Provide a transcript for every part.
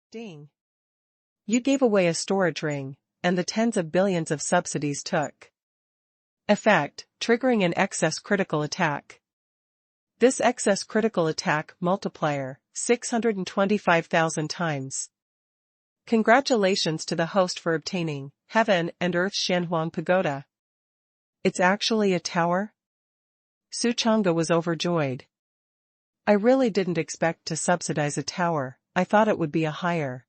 Ding. You gave away a storage ring, and the tens of billions of subsidies took effect, triggering an excess critical attack. This excess critical attack multiplier, 625,000 times. Congratulations to the host for obtaining Heaven and Earth's Shanhuang Pagoda. It's actually a tower? Su Chang'e was overjoyed. I really didn't expect to subsidize a tower. I thought it would be a higher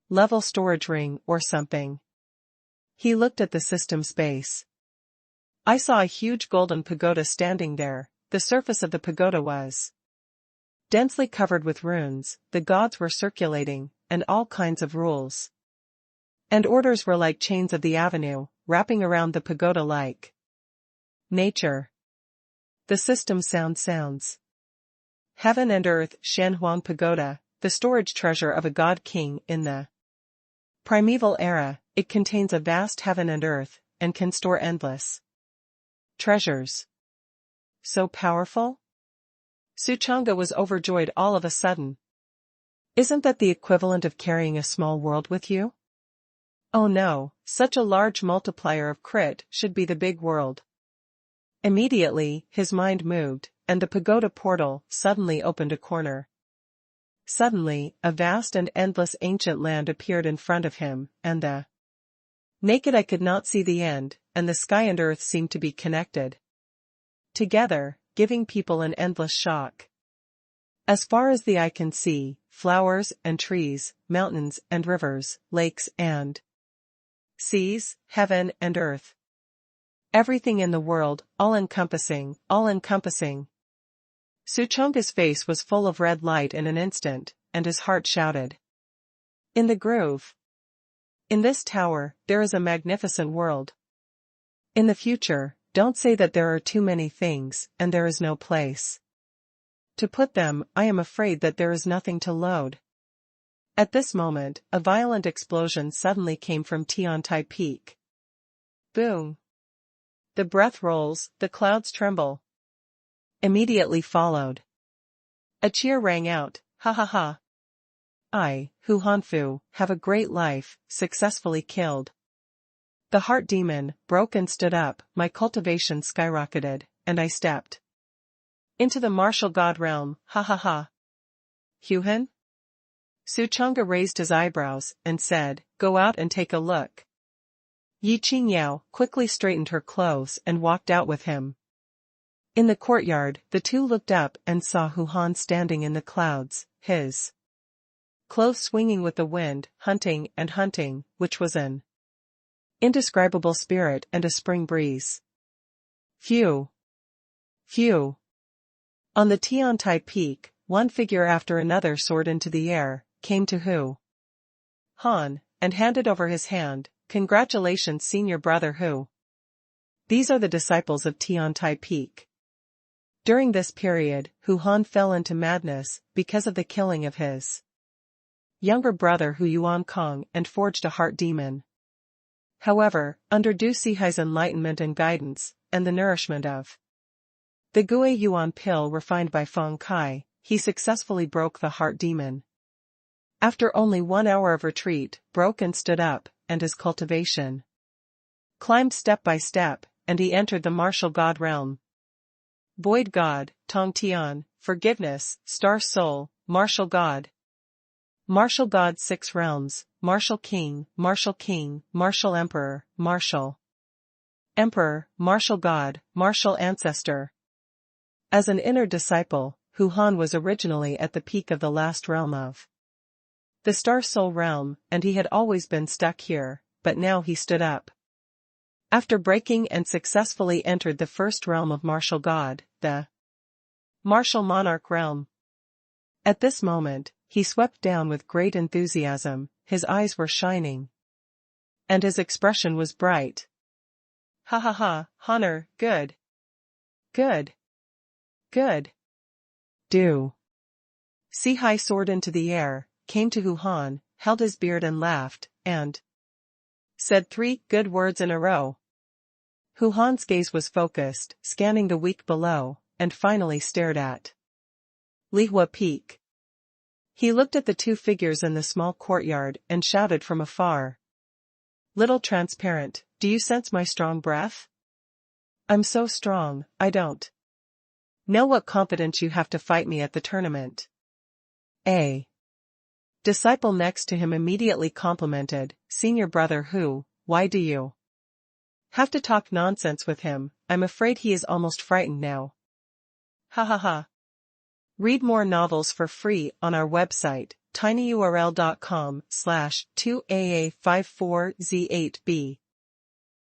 level storage ring or something. He looked at the system space. I saw a huge golden pagoda standing there. The surface of the pagoda was densely covered with runes, the gods were circulating, and all kinds of rules and orders were like chains of the avenue, wrapping around the pagoda like nature. The system sounds. Heaven and Earth, Shanhuang Pagoda, the storage treasure of a god king in the primeval era. It contains a vast heaven and earth, and can store endless treasures. So powerful? Su Chang'e was overjoyed all of a sudden. Isn't that the equivalent of carrying a small world with you? Oh no, such a large multiplier of crit should be the big world. Immediately, his mind moved, and the pagoda portal suddenly opened a corner. Suddenly, a vast and endless ancient land appeared in front of him, and the naked eye could not see the end, and the sky and earth seemed to be connected together, giving people an endless shock. As far as the eye can see, flowers and trees, mountains and rivers, lakes and seas, heaven and earth. Everything in the world, all-encompassing, all-encompassing. Su Chang'e's face was full of red light in an instant, and his heart shouted. In the groove. In this tower, there is a magnificent world. In the future, don't say that there are too many things, and there is no place to put them. I am afraid that there is nothing to load. At this moment, a violent explosion suddenly came from Tiantai Peak. Boom. The breath rolls, the clouds tremble. Immediately followed. A cheer rang out, ha ha ha. I, Hu Hanfu, have a great life, successfully killed the heart demon, broke and stood up, my cultivation skyrocketed, and I stepped into the martial god realm, ha ha ha. Huhan? Su Chang'e raised his eyebrows, and said, go out and take a look. Yi Qingyao quickly straightened her clothes and walked out with him. In the courtyard, the two looked up and saw Hu Han standing in the clouds, his clothes swinging with the wind, hunting, which was an indescribable spirit and a spring breeze. Phew! Phew! On the Tiantai Peak, one figure after another soared into the air, came to Hu Han, and handed over his hand. Congratulations, senior brother Hu. These are the disciples of Tiantai Peak. During this period, Hu Han fell into madness because of the killing of his younger brother Hu Yuan Kong and forged a heart demon. However, under Du Sihai's enlightenment and guidance, and the nourishment of the Gui Yuan pill refined by Feng Kai, he successfully broke the heart demon. After only 1 hour of retreat, broke and stood up, and his cultivation climbed step by step, and he entered the martial god realm. Void God, Tong Tian, Forgiveness, Star Soul, Martial God. Martial God 6 realms, Martial King, Martial Emperor, Martial God, Martial Ancestor. As an inner disciple, Hu Han was originally at the peak of the last realm of the Star Soul realm, and he had always been stuck here, but now he stood up. After breaking and successfully entered the first realm of Martial God, the Martial Monarch realm. At this moment, he swept down with great enthusiasm, his eyes were shining, and his expression was bright. Ha ha ha, Honor, good. Good. Good. Do. Sihai soared into the air, came to Hu Han, held his beard and laughed, and said 3 good words in a row. Hu Han's gaze was focused, scanning the week below, and finally stared at Lihua Peak. He looked at the two figures in the small courtyard and shouted from afar. Little transparent, do you sense my strong breath? I'm so strong, I don't know what confidence you have to fight me at the tournament. A disciple next to him immediately complimented, Senior brother who, why do you have to talk nonsense with him? I'm afraid he is almost frightened now. Ha ha ha. Read more novels for free on our website, tinyurl.com/2aa54z8b.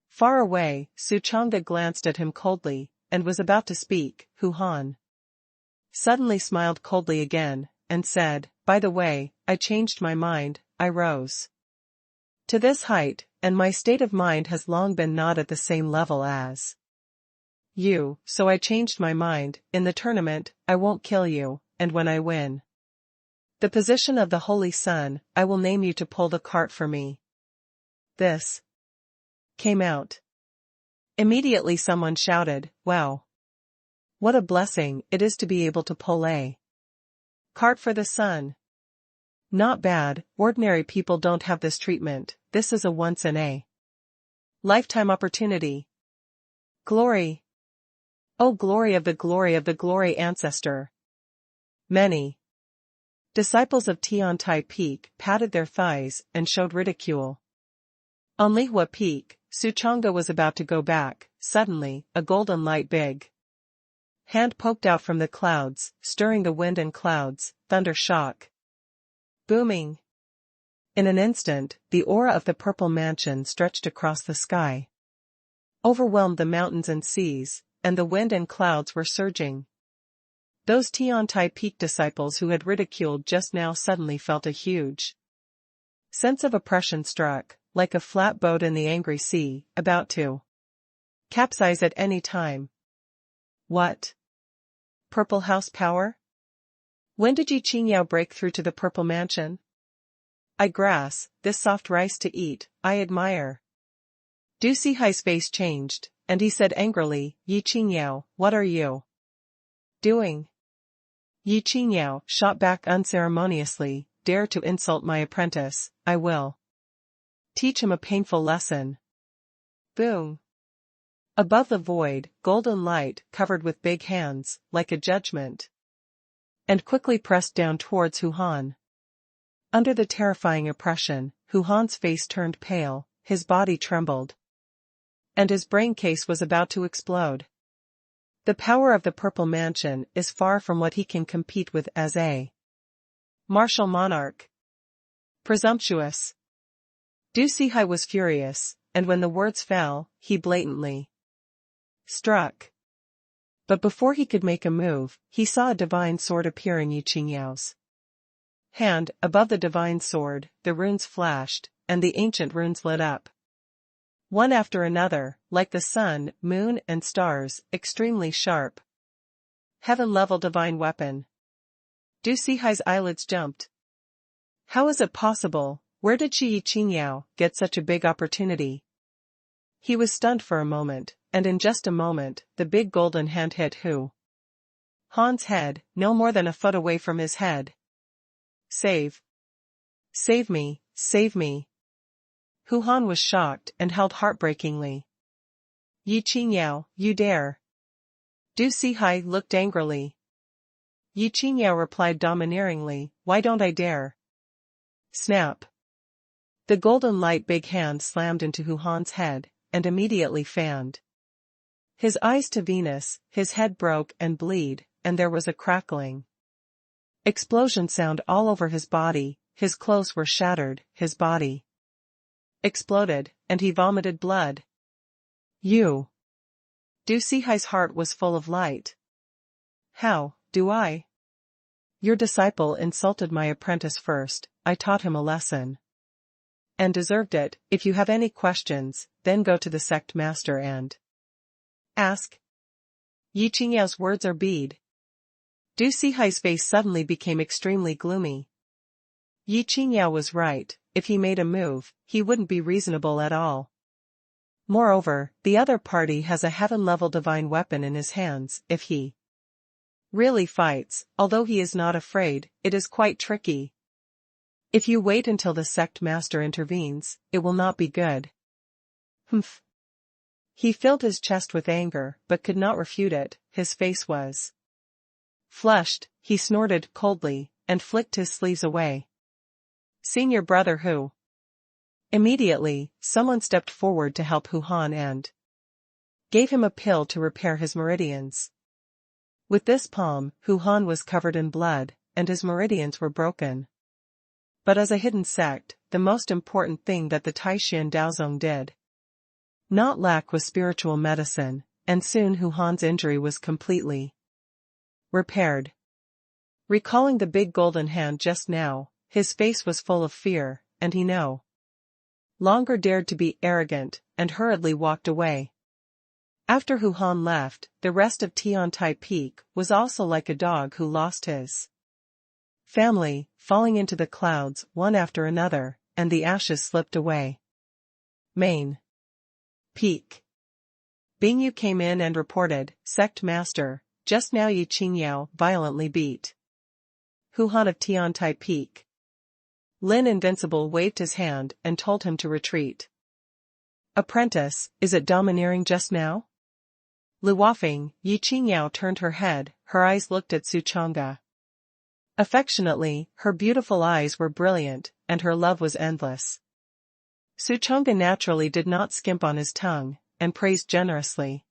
Far away, Suchanga glanced at him coldly, and was about to speak. Han suddenly smiled coldly again, and said, by the way, I changed my mind. I rose to this height, and my state of mind has long been not at the same level as you, so I changed my mind. In the tournament, I won't kill you, and when I win the position of the Holy Sun, I will name you to pull the cart for me. This came out. Immediately someone shouted, wow. What a blessing it is to be able to pull a cart for the sun. Not bad, ordinary people don't have this treatment. This is a once in a lifetime opportunity. Glory. Oh, glory of the glory ancestor. Many disciples of Tiantai Peak patted their thighs and showed ridicule. On Lihua Peak, Suchanga was about to go back. Suddenly, a golden light big hand poked out from the clouds, stirring the wind and clouds. Thunder shock. Booming. In an instant, the aura of the purple mansion stretched across the sky, overwhelmed the mountains and seas, and the wind and clouds were surging. Those Tiantai Peak disciples who had ridiculed just now suddenly felt a huge sense of oppression struck, like a flat boat in the angry sea, about to capsize at any time. What? Purple house power? When did Yi Qingyao break through to the purple mansion? I grass, this soft rice to eat, I admire. Du Sihai's face changed, and he said angrily, Yi Qingyao, what are you doing? Yi Qingyao shot back unceremoniously, dare to insult my apprentice, I will teach him a painful lesson. Boom. Above the void, golden light covered with big hands, like a judgment, and quickly pressed down towards Han. Under the terrifying oppression, Han's face turned pale, his body trembled, and his brain case was about to explode. The power of the purple mansion is far from what he can compete with as a martial monarch. Presumptuous. Du Sihai was furious, and when the words fell, he blatantly struck. But before he could make a move, he saw a divine sword appear in Yi Qingyao's hand. Above the divine sword, the runes flashed, and the ancient runes lit up, one after another, like the sun, moon, and stars, extremely sharp. Heaven-level divine weapon. Du Sihai's eyelids jumped. How is it possible? Where did Yi Qingyao get such a big opportunity? He was stunned for a moment, and in just a moment, the big golden hand hit Han's head, no more than a foot away from his head. Save. Save me, save me. Han was shocked and held heartbreakingly. Yi Qingyao, you dare. Du Sihai looked angrily. Yi Qingyao replied domineeringly, why don't I dare? Snap. The golden light big hand slammed into Han's head, and immediately fanned his eyes to Venus. His head broke and bleed, and there was a crackling explosion sound all over his body. His clothes were shattered, his body exploded, and he vomited blood. You. Du Sihai's heart was full of light. How, do I? Your disciple insulted my apprentice first, I taught him a lesson. And deserved it. If you have any questions, then go to the sect master and ask. Yi Qingyao's words are bead. Du Sihai's face suddenly became extremely gloomy. Yi Qingyao was right, if he made a move, he wouldn't be reasonable at all. Moreover, the other party has a heaven-level divine weapon in his hands. If he really fights, although he is not afraid, it is quite tricky. If you wait until the sect master intervenes, it will not be good. Humph. He filled his chest with anger, but could not refute it. His face was flushed. He snorted coldly, and flicked his sleeves away. Senior brother Hu. Immediately, someone stepped forward to help Hu Han and gave him a pill to repair his meridians. With this palm, Hu Han was covered in blood, and his meridians were broken. But as a hidden sect, the most important thing that the Taishan Daozong did not lack was spiritual medicine, and soon Hu Han's injury was completely repaired. Recalling the big golden hand just now, his face was full of fear, and he no longer dared to be arrogant, and hurriedly walked away. After Hu Han left, the rest of Tiantai Peak was also like a dog who lost his family, falling into the clouds one after another, and the ashes slipped away. Main Peak. Bingyu came in and reported, Sect Master, just now Yi Qingyao violently beat Hu Han of Tiantai Peak. Lin Invincible waved his hand and told him to retreat. Apprentice, is it domineering just now? Luofing, Yi Qingyao turned her head, her eyes looked at Su Chang'e. Affectionately, her beautiful eyes were brilliant, and her love was endless. Su Chang'e naturally did not skimp on his tongue, and praised generously.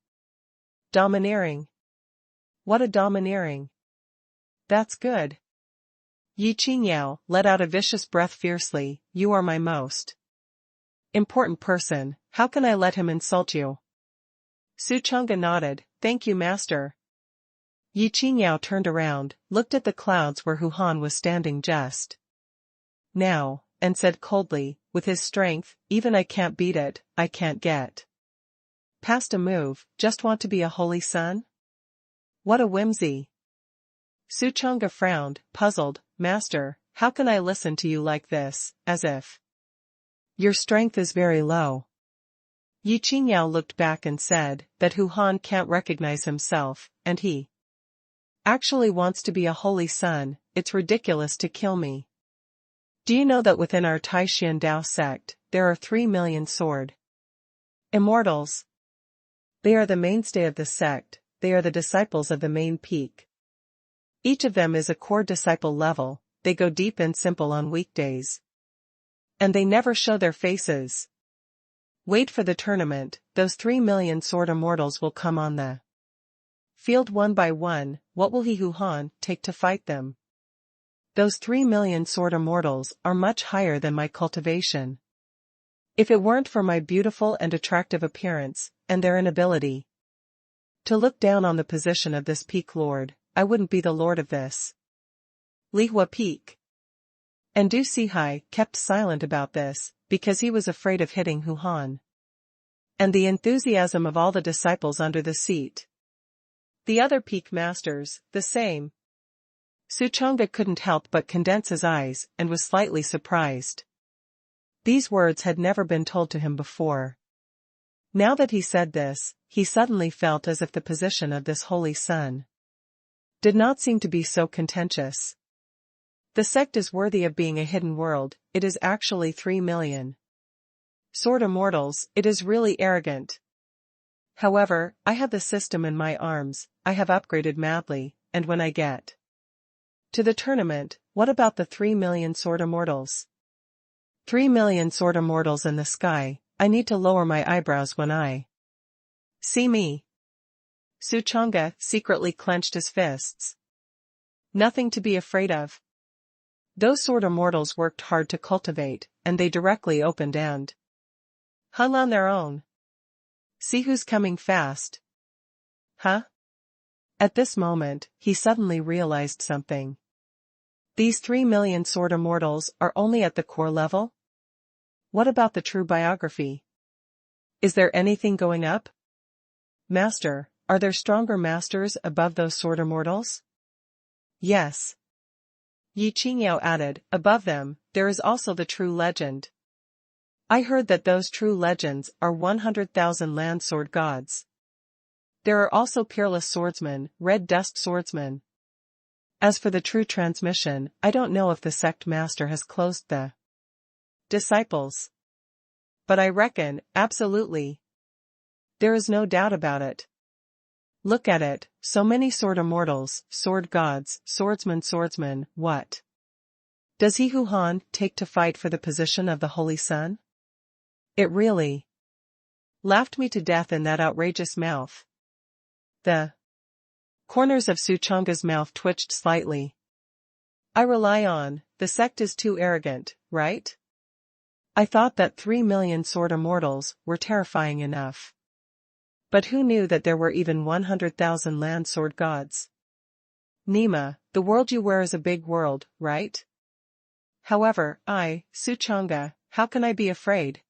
Domineering. What a domineering. That's good. Yi Qingyao let out a vicious breath fiercely, you are my most important person, how can I let him insult you? Su Chang'e nodded, thank you master. Yi Qingyao turned around, looked at the clouds where Hu Han was standing just now, and said coldly, with his strength, even I can't beat it, I can't get past a move, just want to be a holy son? What a whimsy. Su Chang'e frowned, puzzled, master, how can I listen to you like this, as if your strength is very low? Yi Qingyao looked back and said that Hu Han can't recognize himself, and he actually wants to be a holy son, it's ridiculous to kill me. Do you know that within our Taishan Dao sect, there are 3 million sword Immortals? They are the mainstay of the sect, they are the disciples of the main peak. Each of them is a core disciple level, they go deep and simple on weekdays. And they never show their faces. Wait for the tournament, those 3 million sword Immortals will come on the field one by one, what will he Hu Han take to fight them? Those 3 million sword Immortals are much higher than my cultivation. If it weren't for my beautiful and attractive appearance, and their inability to look down on the position of this peak lord, I wouldn't be the lord of this Lihua Peak. And Du Sihai kept silent about this, because he was afraid of hitting Hu Han. And the enthusiasm of all the disciples under the seat. The other peak masters, the same. Su Chang'e couldn't help but condense his eyes, and was slightly surprised. These words had never been told to him before. Now that he said this, he suddenly felt as if the position of this holy son did not seem to be so contentious. The sect is worthy of being a hidden world, it is actually 3 million sword Immortals, it is really arrogant. However, I have the system in my arms, I have upgraded madly, and when I get to the tournament, what about the 3 million sword Immortals? 3 million sword Immortals in the sky, I need to lower my eyebrows when I see me. Su Chang'e secretly clenched his fists. Nothing to be afraid of. Those sword Immortals worked hard to cultivate, and they directly opened and hung on their own. See who's coming fast. Huh? At this moment, he suddenly realized something. These 3 million sword Immortals are only at the core level? What about the true biography? Is there anything going up? Master, are there stronger masters above those sword Immortals? Yes. Yi Qingyao added, above them, there is also the true legend. I heard that those true legends are 100,000 land sword gods. There are also peerless swordsmen, red dust swordsmen, As for the true transmission, I don't know if the sect master has closed the disciples. But I reckon, absolutely. There is no doubt about it. Look at it, so many sword immortals, sword gods, swordsmen, what? Does he Han take to fight for the position of the Holy Sun? It really laughed me to death in that outrageous mouth. The corners of Suchanga's mouth twitched slightly. I rely on, the sect is too arrogant, right? I thought that 3 million sword immortals were terrifying enough. But who knew that there were even 100,000 land sword gods? Nima, the world you wear is a big world, right? However, Suchanga, how can I be afraid?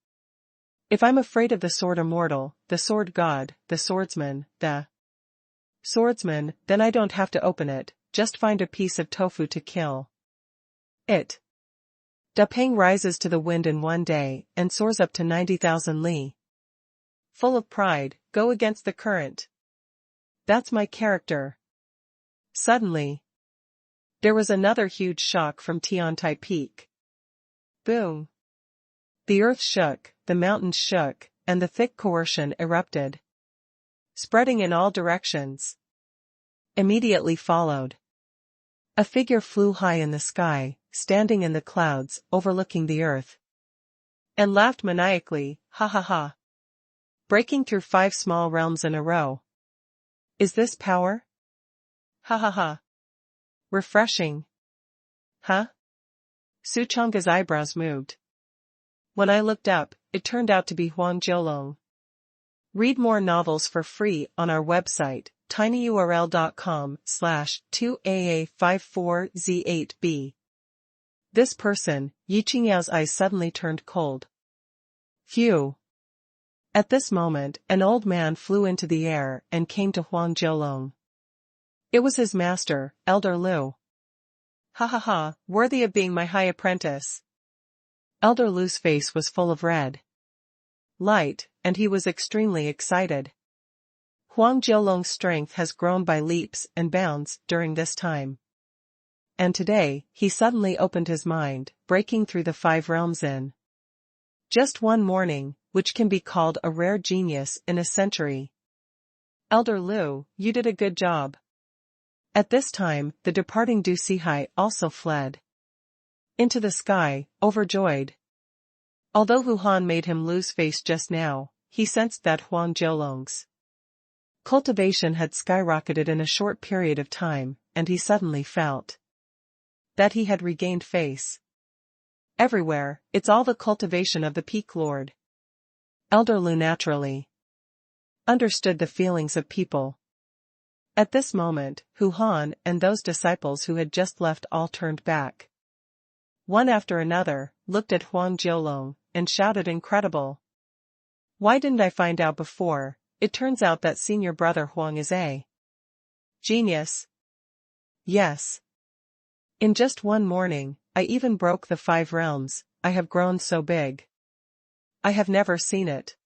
If I'm afraid of the sword immortal, the sword god, the swordsman, then I don't have to open it, just find a piece of tofu to kill it. Dapeng rises to the wind in one day, and soars up to 90,000 li. Full of pride, go against the current. That's my character. Suddenly, there was another huge shock from Tiantai Peak. Boom! The earth shook, the mountains shook, and the thick coercion erupted, spreading in all directions. Immediately followed. A figure flew high in the sky, standing in the clouds, overlooking the earth, and laughed maniacally, ha ha ha. Breaking through 5 small realms in a row. Is this power? Ha ha ha. Refreshing. Huh? Suchanga's eyebrows moved. When I looked up, it turned out to be Huang Jiolong. Read more novels for free on our website, tinyurl.com/2aa54z8b. This person, Yi Qingyao's eyes suddenly turned cold. Phew. At this moment, an old man flew into the air and came to Huang Jiolong. It was his master, Elder Lu. Ha ha ha, worthy of being my high apprentice. Elder Lu's face was full of red light, and he was extremely excited. Huang Jiolong's strength has grown by leaps and bounds during this time. And today, he suddenly opened his mind, breaking through the 5 realms in just one morning, which can be called a rare genius in a century. Elder Lu, you did a good job. At this time, the departing Du Sihai also fled into the sky, overjoyed. Although Huhan made him lose face just now, he sensed that Huang Jiolong's cultivation had skyrocketed in a short period of time, and he suddenly felt that he had regained face. Everywhere, it's all the cultivation of the Peak Lord. Elder Lu naturally understood the feelings of people. At this moment, Huhan and those disciples who had just left all turned back. One after another, looked at Huang Jiolong, and shouted incredible. Why didn't I find out before? It turns out that senior brother Huang is a genius. Yes. In just one morning, I even broke the 5 realms, I have grown so big. I have never seen it.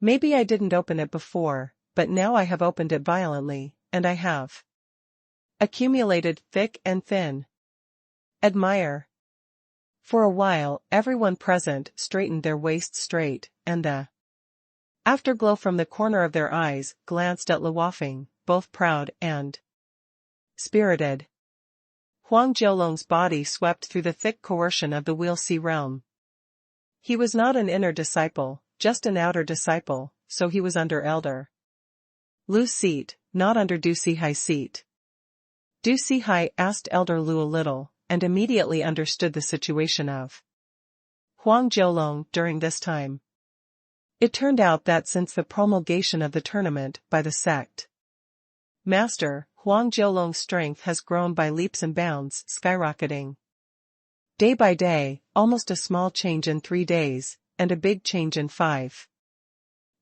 Maybe I didn't open it before, but now I have opened it violently, and I have accumulated thick and thin. Admire. For a while, everyone present straightened their waists straight, and the afterglow from the corner of their eyes glanced at Luofeng, both proud and spirited. Huang Jiolong's body swept through the thick coercion of the Wheel Sea realm. He was not an inner disciple, just an outer disciple, so he was under Elder Lu's seat, not under Du Sihai's seat. Du Sihai asked Elder Lu a little, and immediately understood the situation of Huang Jiolong during this time. It turned out that since the promulgation of the tournament by the sect master, Huang Jiolong's strength has grown by leaps and bounds, skyrocketing. Day by day, almost a small change in 3 days, and a big change in 5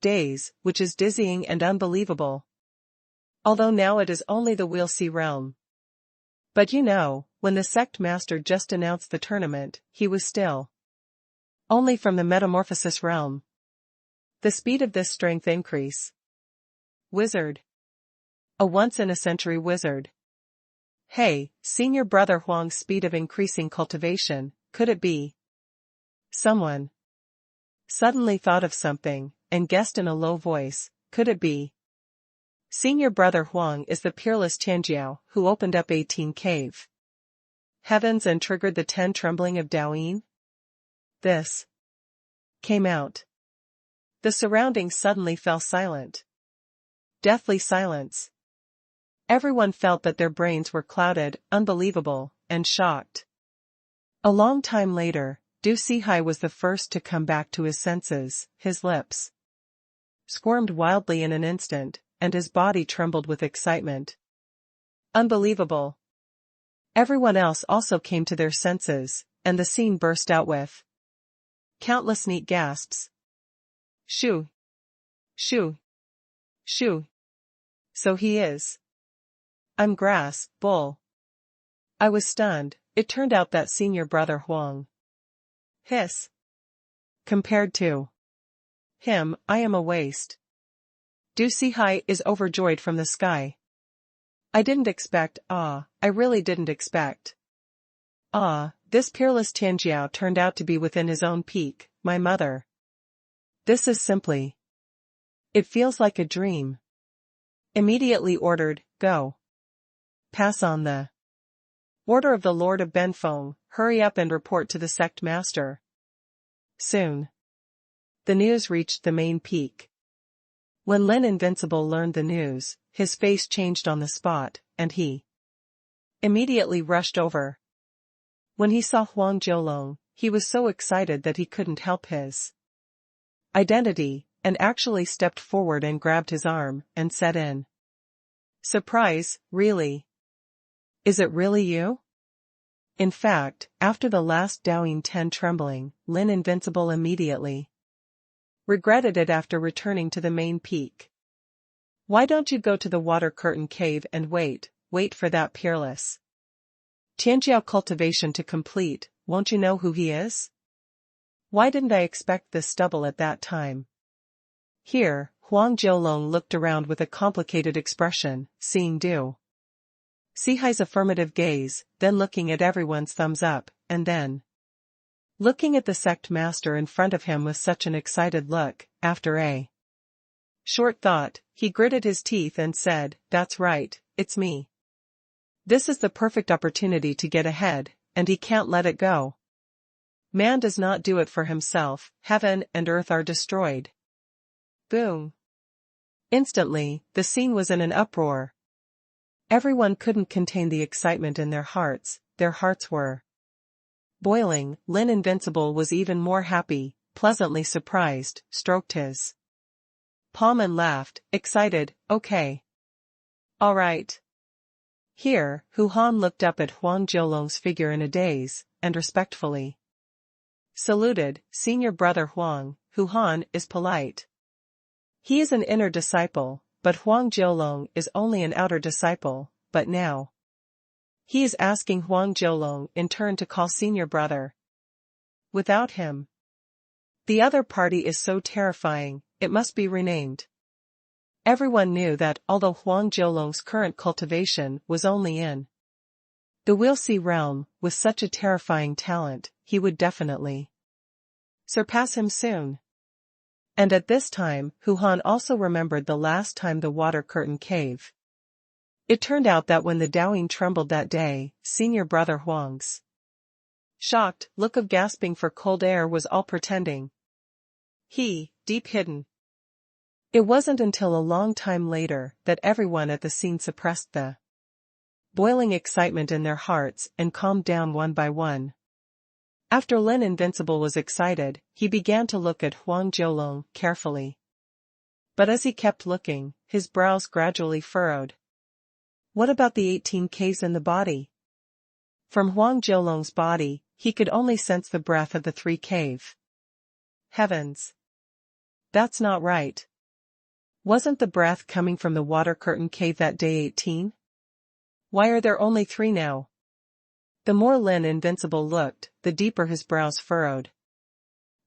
days, which is dizzying and unbelievable. Although now it is only the Wheel Sea realm. But you know, when the sect master just announced the tournament, he was still only from the Metamorphosis realm. The speed of this strength increase. Wizard. A once-in-a-century wizard. Hey, senior brother Huang's speed of increasing cultivation, could it be? Someone suddenly thought of something, and guessed in a low voice, could it be? Senior brother Huang is the peerless Tianjiao who opened up 18 cave heavens and triggered the 10 trembling of Daoyin? This came out. The surroundings suddenly fell silent. Deathly silence. Everyone felt that their brains were clouded, unbelievable, and shocked. A long time later, Du Sihai was the first to come back to his senses. His lips squirmed wildly in an instant, and his body trembled with excitement. Unbelievable. Everyone else also came to their senses, and the scene burst out with countless neat gasps. Shoo! Shoo! Shoo! So he is. I'm grass, bull. I was stunned. It turned out that senior brother Huang. Hiss. Compared to him, I am a waste. Du Sihai is overjoyed from the sky. I didn't expect, I really didn't expect. This peerless Tianjiao turned out to be within his own peak, my mother. This is simply. It feels like a dream. Immediately ordered, go. Pass on the order of the Lord of Benfeng, hurry up and report to the sect master. Soon. The news reached the main peak. When Lin Invincible learned the news, his face changed on the spot, and he immediately rushed over. When he saw Huang Jiulong, he was so excited that he couldn't help his identity, and actually stepped forward and grabbed his arm, and said in surprise, really? Is it really you? In fact, after the last Daoyin 10 trembling, Lin Invincible immediately regretted it after returning to the main peak. Why don't you go to the water curtain cave and wait for that peerless Tianjiao cultivation to complete? Won't you know who he is? Why didn't I expect this stubble at that time? Here, Huang Jiulong looked around with a complicated expression, seeing Du Sihai's affirmative gaze, then looking at everyone's thumbs up, and then looking at the sect master in front of him with such an excited look. After a short thought, he gritted his teeth and said, that's right, it's me. This is the perfect opportunity to get ahead, and he can't let it go. Man does not do it for himself, heaven and earth are destroyed. Boom. Instantly, the scene was in an uproar. Everyone couldn't contain the excitement in their hearts were boiling. Lin Invincible was even more happy, pleasantly surprised, stroked his palm and laughed, excited, okay. All right. Here, Hu Han looked up at Huang Jiulong's figure in a daze, and respectfully saluted, senior brother Huang. Hu Han is polite. He is an inner disciple, but Huang Jiulong is only an outer disciple, but now he is asking Huang Jiulong in turn to call senior brother. Without him, the other party is so terrifying, it must be renamed. Everyone knew that although Huang Jiulong's current cultivation was only in the Will-See realm, with such a terrifying talent, he would definitely surpass him soon. And at this time, Hu Han also remembered the last time the water curtain cave. It turned out that when the Daoyin trembled that day, senior brother Huang's shocked look of gasping for cold air was all pretending. Deep hidden. It wasn't until a long time later that everyone at the scene suppressed the boiling excitement in their hearts and calmed down one by one. After Lin Invincible was excited, he began to look at Huang Jiulong carefully. But as he kept looking, his brows gradually furrowed. What about the 18 caves in the body? From Huang Jiulong's body, he could only sense the breath of the 3 cave heavens. That's not right. Wasn't the breath coming from the water curtain cave that day 18? Why are there only 3 now? The more Lin Invincible looked, the deeper his brows furrowed.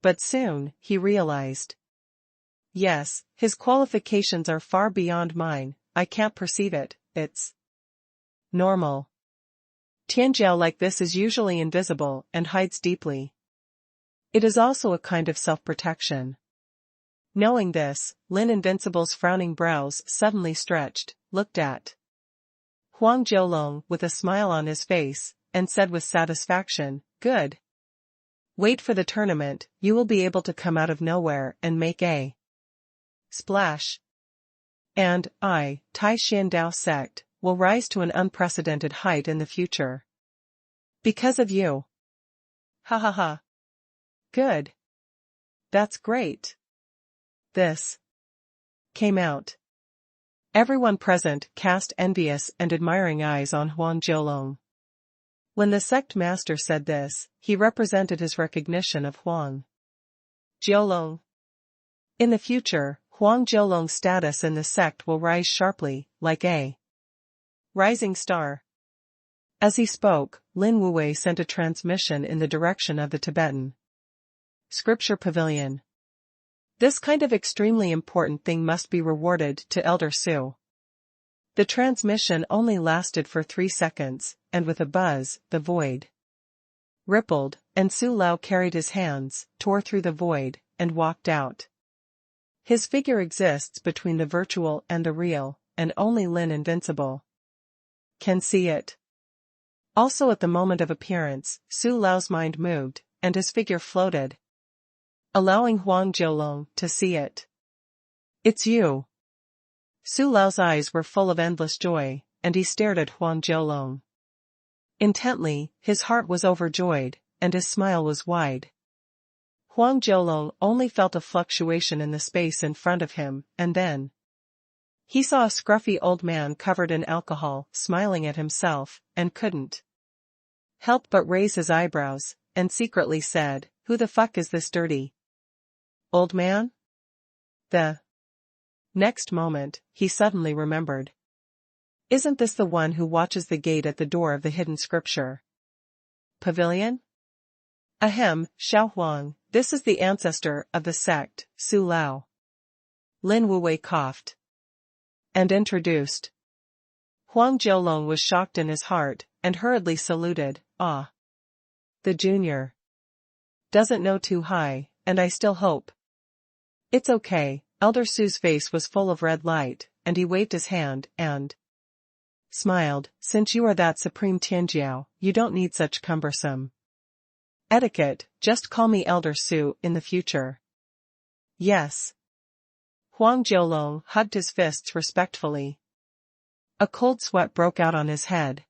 But soon, he realized. Yes, his qualifications are far beyond mine, I can't perceive it, it's normal. Tianjiao like this is usually invisible and hides deeply. It is also a kind of self-protection. Knowing this, Lin Invincible's frowning brows suddenly stretched, looked at Huang Jiulong with a smile on his face, and said with satisfaction, "Good. Wait for the tournament, you will be able to come out of nowhere and make a splash. And I, Tai Xian Dao sect, will rise to an unprecedented height in the future. Because of you." Ha ha ha. Good. That's great. This came out. Everyone present cast envious and admiring eyes on Huang Jiulong. When the sect master said this, he represented his recognition of Huang Jiulong. In the future, Huang Jiulong's status in the sect will rise sharply, like a rising star. As he spoke, Lin Wuwei sent a transmission in the direction of the Tibetan Scripture Pavilion. This kind of extremely important thing must be rewarded to Elder Su. The transmission only lasted for 3 seconds, and with a buzz, the void rippled, and Su Lao carried his hands, tore through the void, and walked out. His figure exists between the virtual and the real, and only Lin Invincible can see it. Also at the moment of appearance, Su Lao's mind moved, and his figure floated, allowing Huang Jiulong to see it. "It's you." Su Lao's eyes were full of endless joy, and he stared at Huang Jiulong intently. His heart was overjoyed, and his smile was wide. Huang Jiulong only felt a fluctuation in the space in front of him, and then he saw a scruffy old man covered in alcohol, smiling at himself, and couldn't help but raise his eyebrows, and secretly said, "Who the fuck is this dirty old man?" The next moment, he suddenly remembered. Isn't this the one who watches the gate at the door of the hidden scripture pavilion? Ahem, Xiao Huang, this is the ancestor of the sect, Su Lao. Lin Wuwei coughed and introduced. Huang Jiulong was shocked in his heart, and hurriedly saluted. "Ah. The junior doesn't know too high, and I still hope." "It's okay." Elder Su's face was full of red light, and he waved his hand, and smiled. "Since you are that supreme Tianjiao, you don't need such cumbersome etiquette, just call me Elder Su in the future." "Yes." Huang Jiulong hugged his fists respectfully. A cold sweat broke out on his head.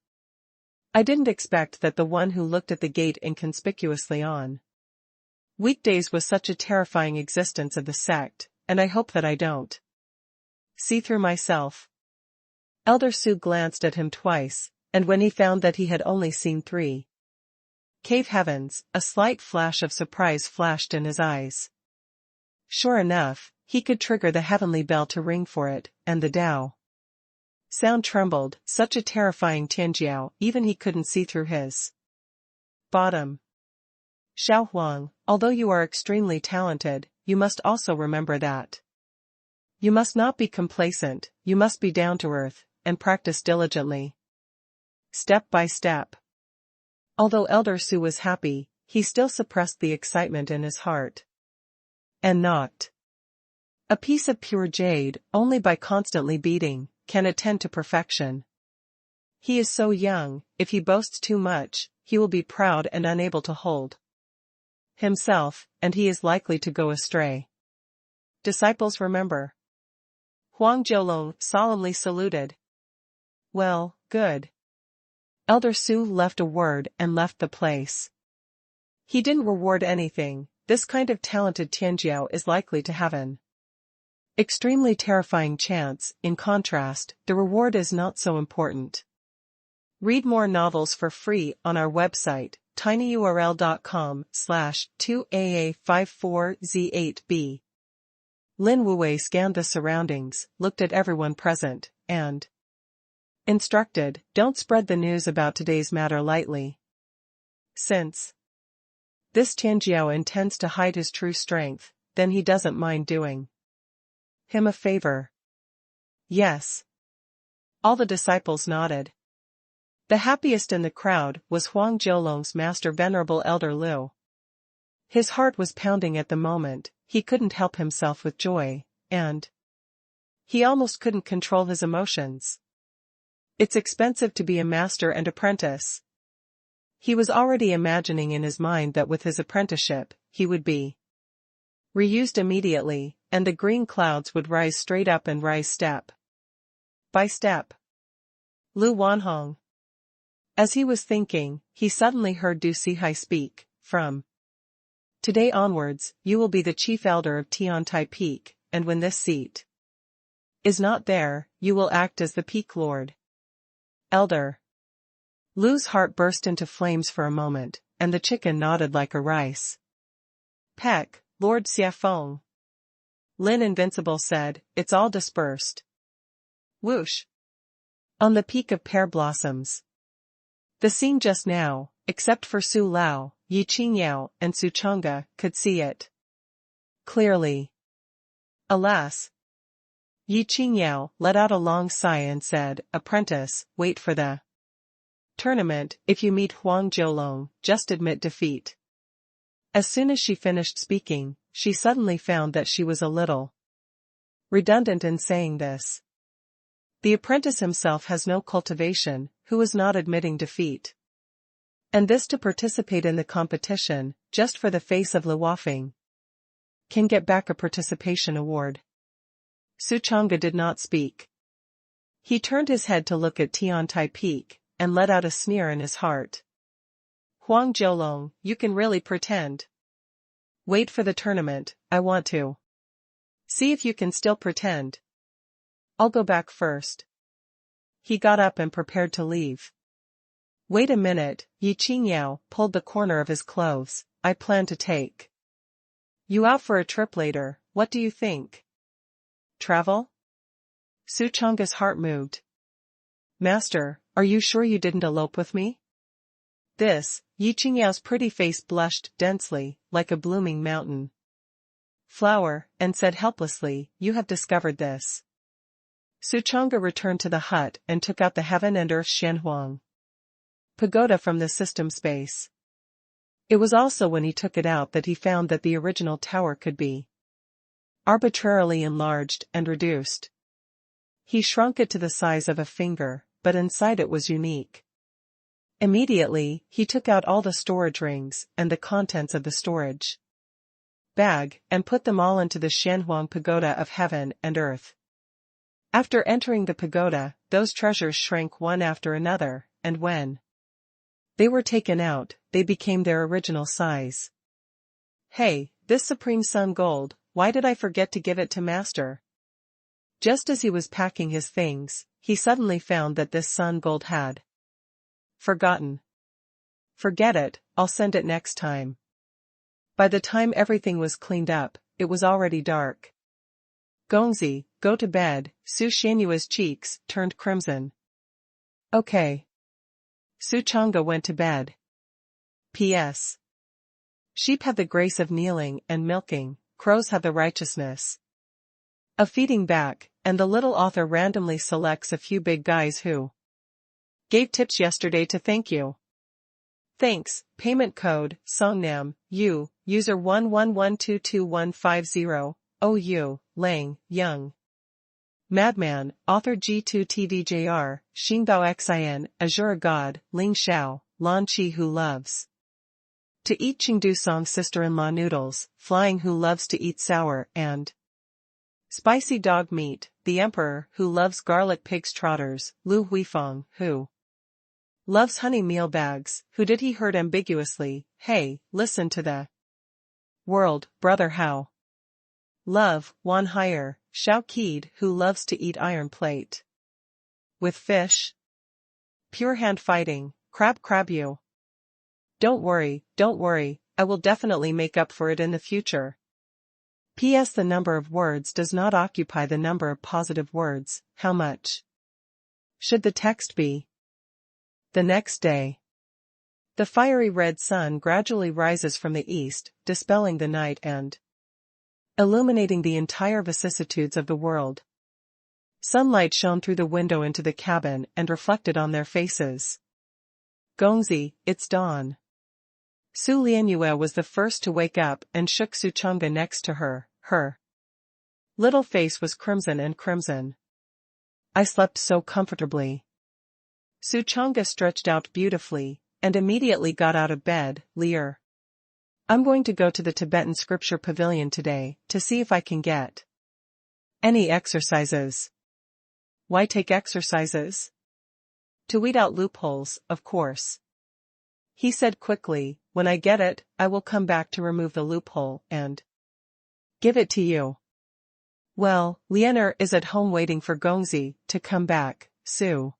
"I didn't expect that the one who looked at the gate inconspicuously on weekdays was such a terrifying existence of the sect, and I hope that I don't see through myself." Elder Su glanced at him twice, and when he found that he had only seen 3 cave heavens, a slight flash of surprise flashed in his eyes. Sure enough, he could trigger the heavenly bell to ring for it, and the Tao sound trembled. Such a terrifying Tianjiao, even he couldn't see through his bottom. "Xiao Huang, although you are extremely talented, you must also remember that you must not be complacent, you must be down to earth, and practice diligently, step by step." Although Elder Su was happy, he still suppressed the excitement in his heart. And not a piece of pure jade, only by constantly beating, can attend to perfection. He is so young, if he boasts too much, he will be proud and unable to hold himself, and he is likely to go astray. Disciples, remember. Huang Jiulong solemnly saluted. "Well, good." Elder Su left a word and left the place. He didn't reward anything. This kind of talented Tianjiao is likely to have an extremely terrifying chance. In contrast, the reward is not so important. Read more novels for free on our website, tinyurl.com/2AA54Z8B. Lin Wuwei scanned the surroundings, looked at everyone present, and instructed, "Don't spread the news about today's matter lightly. Since this Tianjiao intends to hide his true strength, then he doesn't mind doing him a favor." "Yes." All the disciples nodded. The happiest in the crowd was Huang Jiulong's master venerable elder Liu. His heart was pounding at the moment, he couldn't help himself with joy, and he almost couldn't control his emotions. It's expensive to be a master and apprentice. He was already imagining in his mind that with his apprenticeship, he would be reused immediately, and the green clouds would rise straight up and rise step by step. Lu Wanhong. As he was thinking, he suddenly heard Du Sihai speak, from today onwards, you will be the chief elder of Tiantai Peak, and when this seat is not there, you will act as the peak lord. Elder. Lu's heart burst into flames for a moment, and the chicken nodded like a rice. Peck, Lord Xiafeng. Lin Invincible said, it's all dispersed. Whoosh. On the peak of pear blossoms. The scene just now, except for Su Lao, Yi Qingyao, and Su Chang'e, could see it clearly. Alas! Yi Qingyao let out a long sigh and said, apprentice, wait for the tournament. If you meet Huang Jiulong, just admit defeat. As soon as she finished speaking, she suddenly found that she was a little redundant in saying this. The apprentice himself has no cultivation, who is not admitting defeat. And this to participate in the competition, just for the face of Luofeng, can get back a participation award. Su Chang'e did not speak. He turned his head to look at Tiantai Peak, and let out a sneer in his heart. Huang Jiulong, you can really pretend. Wait for the tournament, I want to see if you can still pretend. I'll go back first. He got up and prepared to leave. Wait a minute, Yi Qingyao pulled the corner of his clothes, I plan to take you out for a trip later, what do you think? Travel? Su Chang'e's heart moved. Master, are you sure you didn't elope with me? This, Yi Qingyao's pretty face blushed densely, like a blooming mountain flower, and said helplessly, you have discovered this. Su Chang'e returned to the hut and took out the heaven and earth Shenhuang pagoda from the system space. It was also when he took it out that he found that the original tower could be arbitrarily enlarged and reduced. He shrunk it to the size of a finger, but inside it was unique. Immediately, he took out all the storage rings and the contents of the storage bag, and put them all into the Shenhuang pagoda of heaven and earth. After entering the pagoda, those treasures shrank one after another, and when they were taken out, they became their original size. Hey, this supreme sun gold, why did I forget to give it to Master? Just as he was packing his things, he suddenly found that this sun gold had forgotten. Forget it, I'll send it next time. By the time everything was cleaned up, it was already dark. Gongzi, go to bed, Su Xianyue's cheeks turned crimson. Okay. Su Chang'e went to bed. P.S. Sheep have the grace of kneeling and milking, crows have the righteousness of feeding back, and the little author randomly selects a few big guys who gave tips yesterday to thank you. Thanks, payment code, Songnam, U, user 111222150, OU, Lang, Young. Madman, author G2TVJR, Xingbao Xin, Azure God, Ling Xiao, Lan Qi who loves to eat Chengdu Song sister-in-law noodles, Flying who loves to eat sour and spicy dog meat, the Emperor who loves garlic pig's trotters, Lu Huifeng who loves honey meal bags, who did he heard ambiguously, hey, listen to the world, brother how. Love, Wan Higher, Xiao Qid who loves to eat iron plate with fish. Pure hand fighting, crab you. Don't worry, I will definitely make up for it in the future. P.S. The number of words does not occupy the number of positive words, how much should the text be? The next day. The fiery red sun gradually rises from the east, dispelling the night and illuminating the entire vicissitudes of the world. Sunlight shone through the window into the cabin and reflected on their faces. Gongzi, it's dawn. Su Lianyue was the first to wake up and shook Su Chang'e next to her. Her little face was crimson and crimson. I slept so comfortably. Su Chang'e stretched out beautifully, and immediately got out of bed. Leer. I'm going to go to the Tibetan scripture pavilion today, to see if I can get any exercises. Why take exercises? To weed out loopholes, of course. He said quickly, when I get it, I will come back to remove the loophole and give it to you. Well, Lianer is at home waiting for Gongzi to come back. Su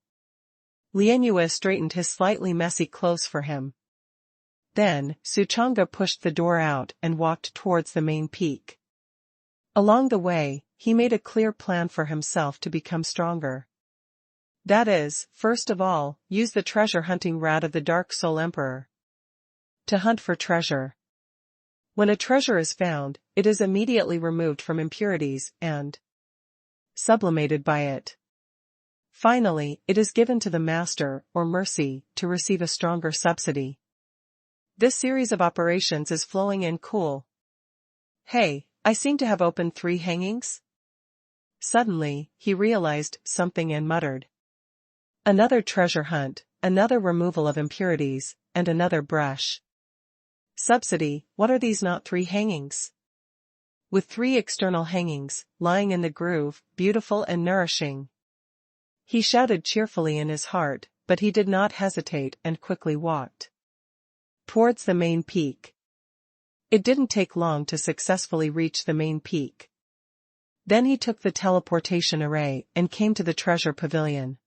Lianyue straightened his slightly messy clothes for him. Then, Su Chang'e pushed the door out and walked towards the main peak. Along the way, he made a clear plan for himself to become stronger. That is, first of all, use the treasure-hunting rat of the Dark Soul Emperor to hunt for treasure. When a treasure is found, it is immediately removed from impurities and sublimated by it. Finally, it is given to the master, or mercy, to receive a stronger subsidy. This series of operations is flowing in cool. Hey, I seem to have opened 3 hangings? Suddenly, he realized something and muttered. Another treasure hunt, another removal of impurities, and another brush. Subsidy, what are these not 3 hangings? With 3 external hangings, lying in the groove, beautiful and nourishing. He shouted cheerfully in his heart, but he did not hesitate and quickly walked towards the main peak. It didn't take long to successfully reach the main peak. Then he took the teleportation array and came to the treasure pavilion.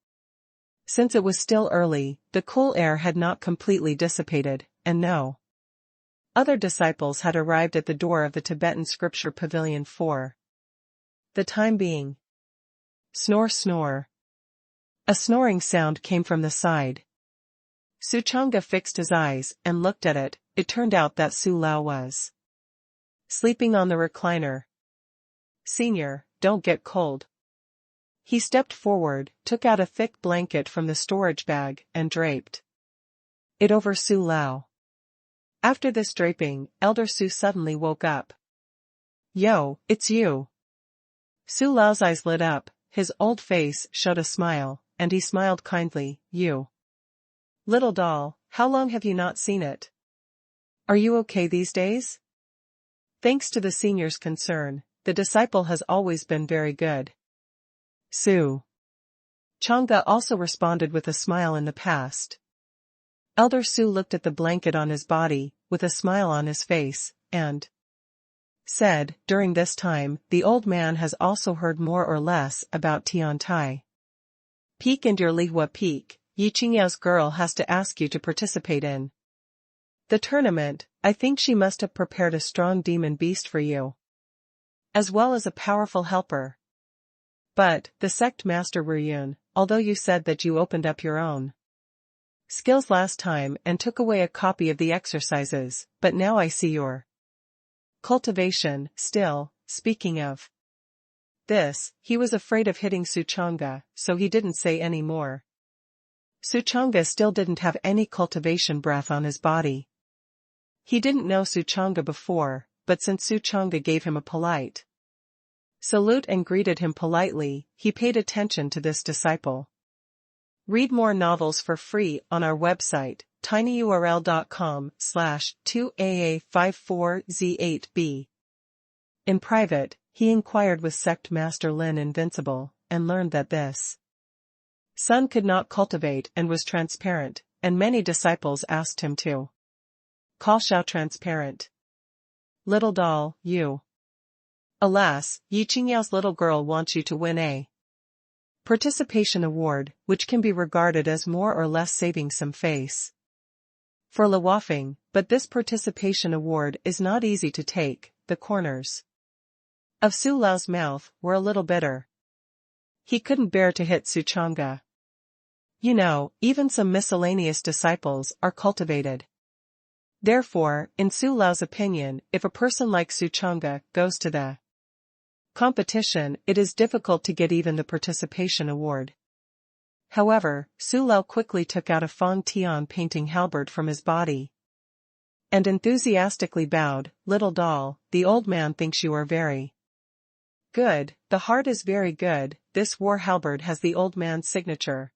Since it was still early, the cool air had not completely dissipated, and no other disciples had arrived at the door of the Tibetan scripture pavilion for the time being. Snore, snore. A snoring sound came from the side. Su Chang'e fixed his eyes and looked at it. It turned out that Su Lao was sleeping on the recliner. Senior, don't get cold. He stepped forward, took out a thick blanket from the storage bag, and draped it over Su Lao. After this draping, Elder Su suddenly woke up. Yo, it's you. Su Lao's eyes lit up, his old face showed a smile, and he smiled kindly. You little doll, how long have you not seen it? Are you okay these days? Thanks to the senior's concern, the disciple has always been very good. Su Chang'e also responded with a smile in the past. Elder Su looked at the blanket on his body, with a smile on his face, and said, during this time, the old man has also heard more or less about Tiantai Peak and your Lihua Peak. Yi Qingyao's girl has to ask you to participate in the tournament. I think she must have prepared a strong demon beast for you, as well as a powerful helper. But, the sect master Ruyun, although you said that you opened up your own skills last time and took away a copy of the exercises, but now I see your cultivation. Still, speaking of this, he was afraid of hitting Su Chang'e, so he didn't say any more. Su Chang'e still didn't have any cultivation breath on his body. He didn't know Su Chang'e before, but since Su Chang'e gave him a polite salute and greeted him politely, he paid attention to this disciple. Read more novels for free on our website, tinyurl.com/2aa54z8b. In private, he inquired with sect master Lin Invincible, and learned that this son could not cultivate and was transparent, and many disciples asked him to call Xiao transparent. Little doll, you. Alas, Yi Qingyao's little girl wants you to win a participation award, which can be regarded as more or less saving some face for Luofeng, but this participation award is not easy to take. The corners of Su Lao's mouth were a little bitter. He couldn't bear to hit Su Chang'e. You know, even some miscellaneous disciples are cultivated. Therefore, in Su Lao's opinion, if a person like Su Chang'e goes to the competition, it is difficult to get even the participation award. However, Su Lao quickly took out a Fong Tian painting halberd from his body and enthusiastically bowed. "Little doll, the old man thinks you are very good. The heart is very good. This war halberd has the old man's signature.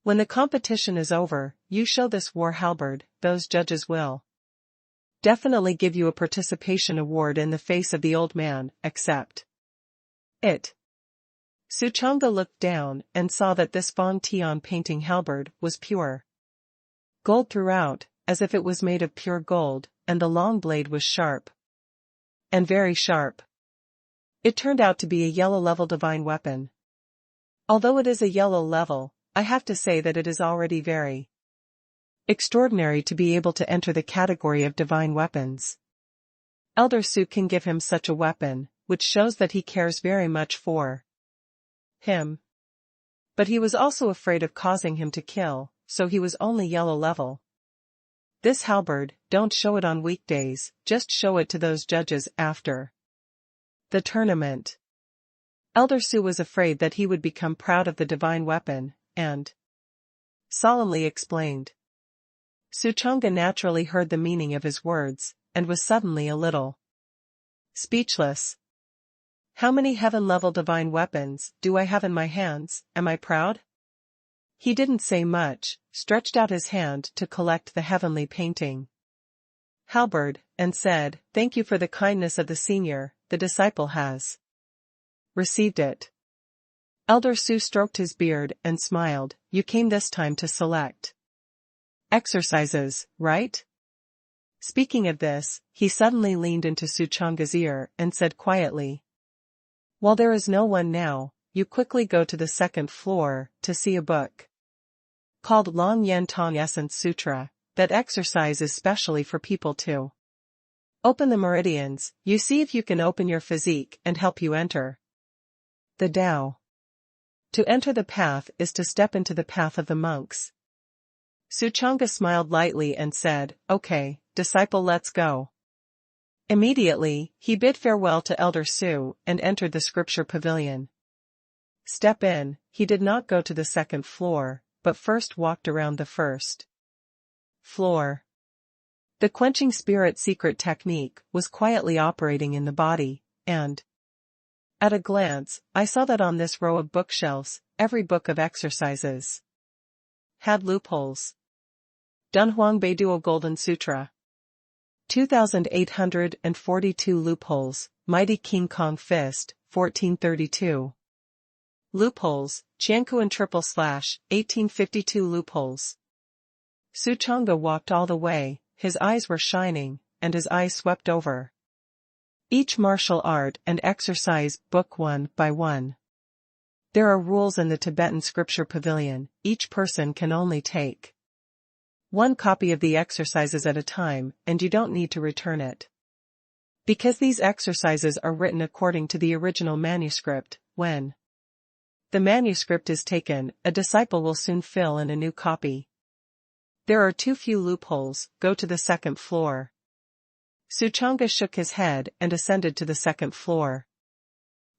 When the competition is over, you show this war halberd, those judges will definitely give you a participation award in the face of the old man. Accept it." Su Chang'e looked down and saw that this Fong Tian painting halberd was pure gold throughout, as if it was made of pure gold, and the long blade was sharp and very sharp. It turned out to be a yellow level divine weapon. Although it is a yellow level, I have to say that it is already very extraordinary to be able to enter the category of divine weapons. Elder Su can give him such a weapon, which shows that he cares very much for him. But he was also afraid of causing him to kill, so he was only yellow level. This halberd, don't show it on weekdays, just show it to those judges after the tournament. Elder Su was afraid that he would become proud of the divine weapon, and solemnly explained. Su Chang'e naturally heard the meaning of his words, and was suddenly a little speechless. "How many heaven-level divine weapons do I have in my hands? Am I proud?" He didn't say much, stretched out his hand to collect the heavenly painting halberd, and said, "Thank you for the kindness of the senior, the disciple has received it." Elder Su stroked his beard and smiled. "You came this time to select exercises, right?" Speaking of this, he suddenly leaned into Su Chang'e's ear and said quietly, "While there is no one now, you quickly go to the second floor to see a book called Long Yen Tong Essence Sutra. That exercise is specially for people to open the meridians. You see if you can open your physique and help you enter the Tao. To enter the path is to step into the path of the monks." Su Chang'e smiled lightly and said, "Okay, disciple, let's go." Immediately, he bid farewell to Elder Su and entered the scripture pavilion. Step in, he did not go to the second floor, but first walked around the first floor. The quenching spirit secret technique was quietly operating in the body, and at a glance, I saw that on this row of bookshelves, every book of exercises had loopholes. Dunhuang Beiduo Golden Sutra. 2,842 loopholes, Mighty King Kong Fist, 1432. Loopholes, Qiankuan triple slash, 1852 loopholes. Su Chang'e walked all the way, his eyes were shining, and his eyes swept over each martial art and exercise book one by one. There are rules in the Tibetan scripture pavilion. Each person can only take one copy of the exercises at a time, and you don't need to return it. Because these exercises are written according to the original manuscript, when the manuscript is taken, a disciple will soon fill in a new copy. There are too few loopholes. Go to the second floor. Su Chang'e shook his head and ascended to the second floor.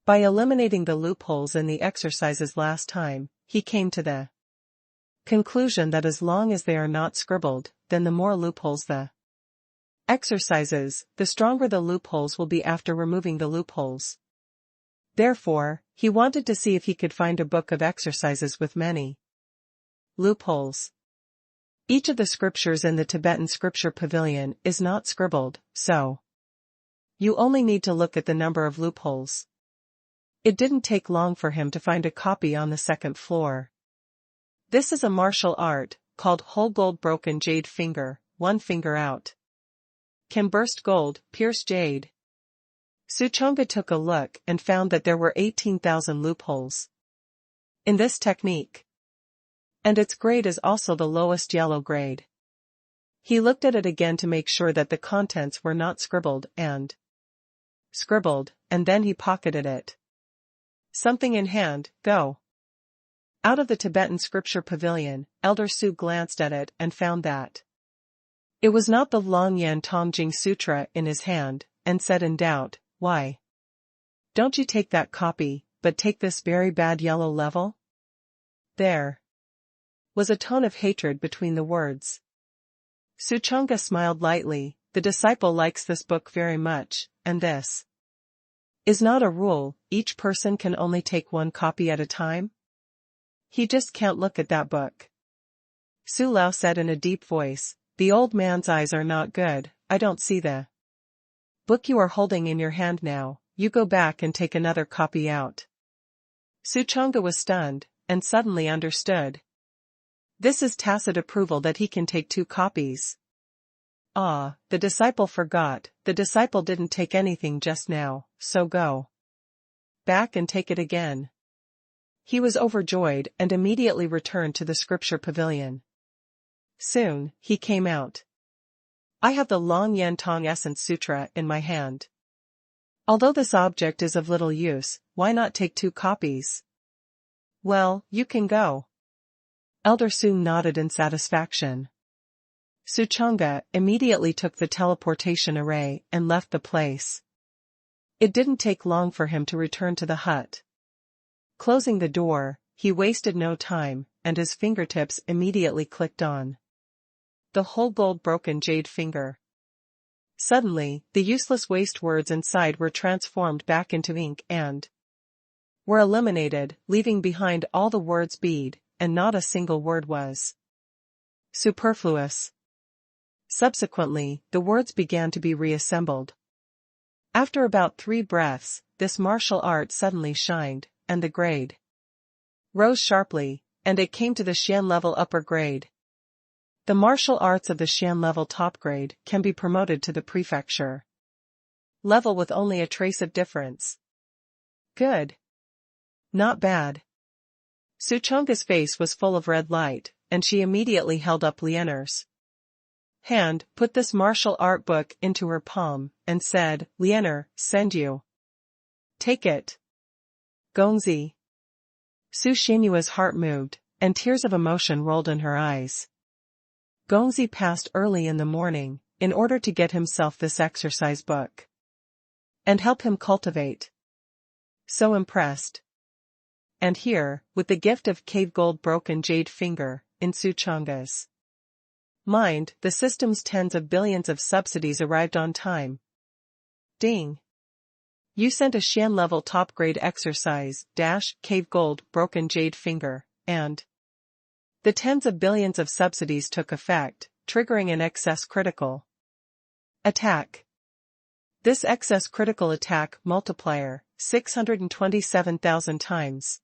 By eliminating the loopholes in the exercises last time, he came to the conclusion that as long as they are not scribbled, then the more loopholes the exercises, the stronger the loopholes will be after removing the loopholes. Therefore, he wanted to see if he could find a book of exercises with many loopholes. Each of the scriptures in the Tibetan scripture pavilion is not scribbled, so you only need to look at the number of loopholes. It didn't take long for him to find a copy on the second floor. This is a martial art, called whole gold broken jade finger, one finger out can burst gold, pierce jade. Su Chang'e took a look and found that there were 18,000 loopholes in this technique. And its grade is also the lowest yellow grade. He looked at it again to make sure that the contents were not scribbled, and then he pocketed it. Something in hand, go. Out of the Tibetan scripture pavilion, Elder Su glanced at it and found that it was not the Long Yan Tongjing Sutra in his hand, and said in doubt, "Why don't you take that copy, but take this very bad yellow level?" There was a tone of hatred between the words. Suchanga smiled lightly. The disciple likes this book very much, and this is not a rule, each person can only take one copy at a time? He just can't look at that book. Su Lao said in a deep voice, the old man's eyes are not good, I don't see the book you are holding in your hand now, you go back and take another copy out. Suchanga was stunned, and suddenly understood. This is tacit approval that he can take 2 copies. Ah, the disciple forgot, the disciple didn't take anything just now, so go back and take it again. He was overjoyed and immediately returned to the scripture pavilion. Soon, he came out. I have the Long Yen Tong Essence Sutra in my hand. Although this object is of little use, why not take 2 copies? Well, you can go. Elder Su nodded in satisfaction. Suchanga immediately took the teleportation array and left the place. It didn't take long for him to return to the hut. Closing the door, he wasted no time, and his fingertips immediately clicked on the whole gold-broken jade finger. Suddenly, the useless waste words inside were transformed back into ink and were eliminated, leaving behind all the words bead, and not a single word was superfluous. Subsequently, the words began to be reassembled. After about 3 breaths, this martial art suddenly shined, and the grade rose sharply, and it came to the Xian level upper grade. The martial arts of the Xian level top grade can be promoted to the prefecture level with only a trace of difference. Good. Not bad. Suchanga's face was full of red light, and she immediately held up Lianer's hand, put this martial art book into her palm, and said, Lianer, send you. Take it. Gongzi. Su Xinyua's heart moved, and tears of emotion rolled in her eyes. Gongzi passed early in the morning, in order to get himself this exercise book and help him cultivate. So impressed. And here, with the gift of cave gold broken jade finger, in Suchanga's mind, the system's tens of billions of subsidies arrived on time. Ding. You sent a Xian level top grade exercise, cave gold broken jade finger, and the tens of billions of subsidies took effect, triggering an excess critical attack. This excess critical attack multiplier, 627,000 times.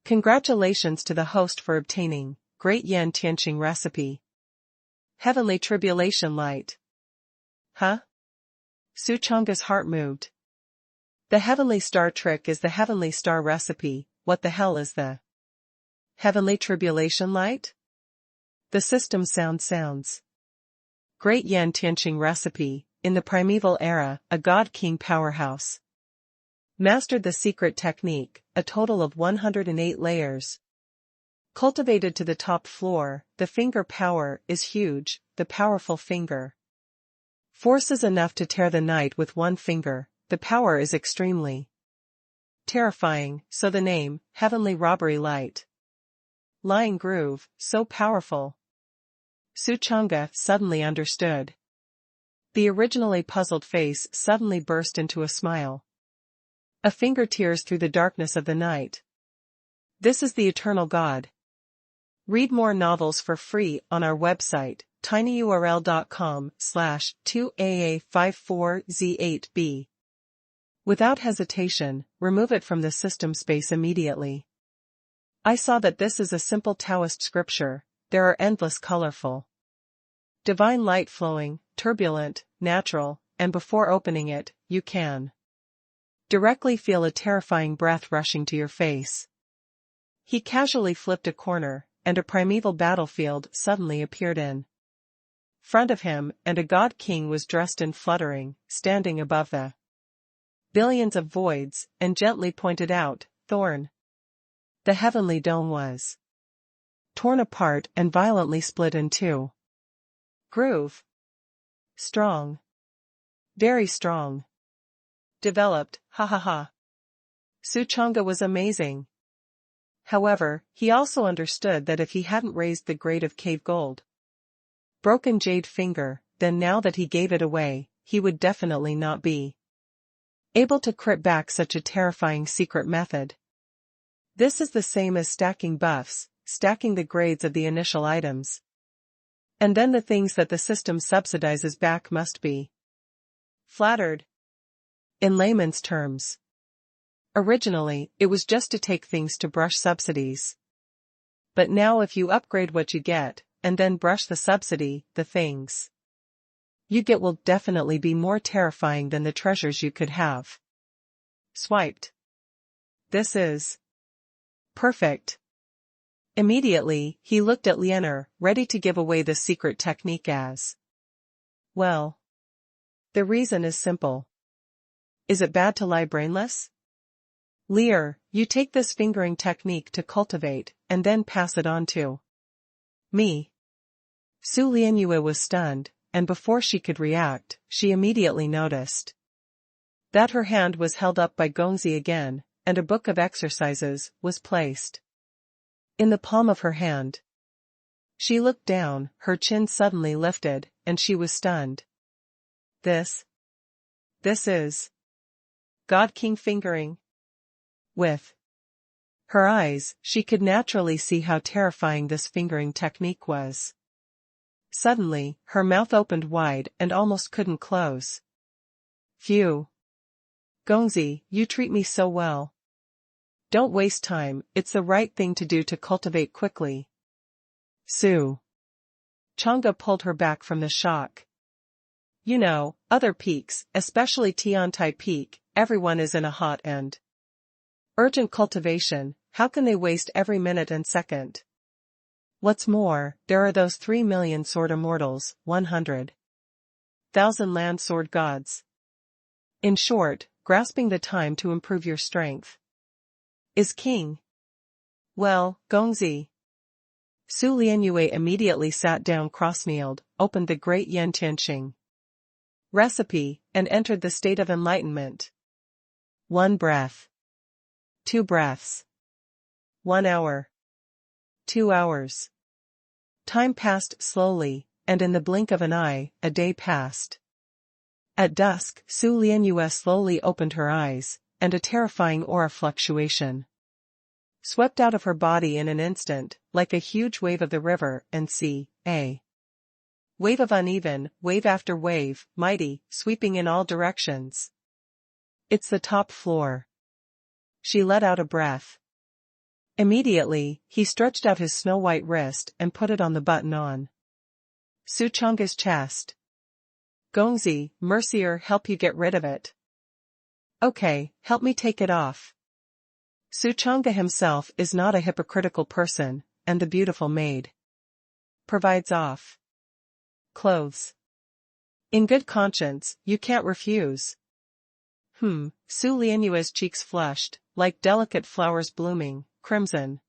Congratulations to the host for obtaining Great Yen Tianqing recipe. Heavenly Tribulation Light. Huh? Suchanga's heart moved. The Heavenly Star trick is the Heavenly Star recipe, what the hell is the Heavenly Tribulation Light? The system sounds. Great Yen Tianqing recipe, in the primeval era, a god-king powerhouse. Mastered the secret technique, a total of 108 layers. Cultivated to the top floor, the finger power is huge, the powerful finger. Force is enough to tear the night with one finger, the power is extremely terrifying, so the name, Heavenly Robbery Light. Lying groove, so powerful. Suchanga suddenly understood. The originally puzzled face suddenly burst into a smile. A finger tears through the darkness of the night. This is the eternal God. Read more novels for free on our website, tinyurl.com/2AA54Z8B. Without hesitation, remove it from the system space immediately. I saw that this is a simple Taoist scripture, there are endless colorful divine light flowing, turbulent, natural, and before opening it, you can directly feel a terrifying breath rushing to your face. He casually flipped a corner, and a primeval battlefield suddenly appeared in front of him, and a god king was dressed in fluttering, standing above the billions of voids, and gently pointed out, Thorn. The heavenly dome was torn apart and violently split in two. Groove. Strong. Very strong. Developed, ha ha ha. Suchanga was amazing. However, he also understood that if he hadn't raised the grade of cave gold, broken jade finger, then now that he gave it away, he would definitely not be able to crit back such a terrifying secret method. This is the same as stacking buffs, stacking the grades of the initial items. And then the things that the system subsidizes back must be flattered. In layman's terms, originally, it was just to take things to brush subsidies. But now if you upgrade what you get, and then brush the subsidy, the things you get will definitely be more terrifying than the treasures you could have swiped. This is perfect. Immediately, he looked at Lianer, ready to give away the secret technique as well. The reason is simple. Is it bad to lie brainless? Lear, you take this fingering technique to cultivate, and then pass it on to me. Su Lianyue was stunned, and before she could react, she immediately noticed that her hand was held up by Gongzi again, and a book of exercises was placed in the palm of her hand. She looked down, her chin suddenly lifted, and she was stunned. This is God King fingering. With her eyes, she could naturally see how terrifying this fingering technique was. Suddenly, her mouth opened wide and almost couldn't close. Phew. Gongzi, you treat me so well. Don't waste time, it's the right thing to do to cultivate quickly. Su Chang'e pulled her back from the shock. You know, other peaks, especially Tiantai Peak, everyone is in a hot and urgent cultivation, how can they waste every minute and second? What's more, there are those 3 million sword immortals, 100,000 land sword gods. In short, grasping the time to improve your strength is king. Well, Gongzi. Su Lianyue immediately sat down cross-kneeled, opened the great Yen Tianxing recipe, and entered the state of enlightenment. 1 breath. 2 breaths. 1 hour. 2 hours. Time passed slowly, and in the blink of an eye, a day passed. At dusk, Su Lianyue slowly opened her eyes, and a terrifying aura fluctuation swept out of her body in an instant, like a huge wave of the river and sea, a wave of uneven, wave after wave, mighty, sweeping in all directions. It's the top floor. She let out a breath. Immediately, he stretched out his snow-white wrist and put it on the button on Su Chang'e's chest. Gongzi, Mercier help you get rid of it. Okay, help me take it off. Su Chang'e himself is not a hypocritical person, and the beautiful maid provides off clothes. In good conscience, you can't refuse. Su Lianyue's cheeks flushed, like delicate flowers blooming, crimson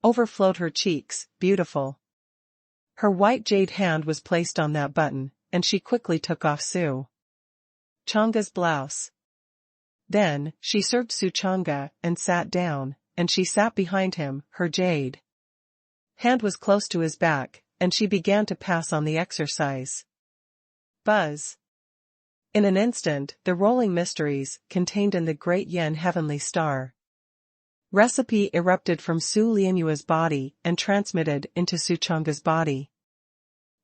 overflowed her cheeks, beautiful. Her white jade hand was placed on that button, and she quickly took off Su Chang'e's blouse. Then, she served Su Chang'e and sat down, and she sat behind him, her jade hand was close to his back, and she began to pass on the exercise. Buzz. In an instant, the rolling mysteries, contained in the great Yen heavenly star recipe erupted from Su Lianyue's body and transmitted into Su Chang'e's body.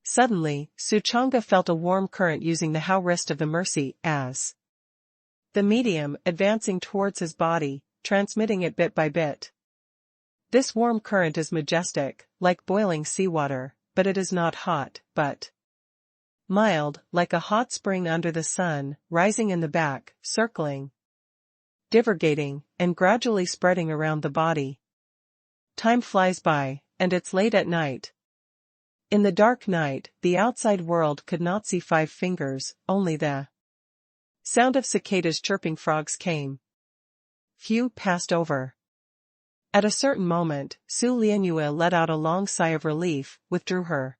Suddenly, Su Chang'e felt a warm current using the Hao wrist of the mercy as the medium advancing towards his body, transmitting it bit by bit. This warm current is majestic, like boiling seawater, but it is not hot, but mild, like a hot spring under the sun, rising in the back, circling, divulgating, and gradually spreading around the body. Time flies by, and it's late at night. In the dark night, the outside world could not see 5 fingers, only the sound of cicadas chirping frogs came. Few passed over. At a certain moment, Su Lianyue let out a long sigh of relief, withdrew her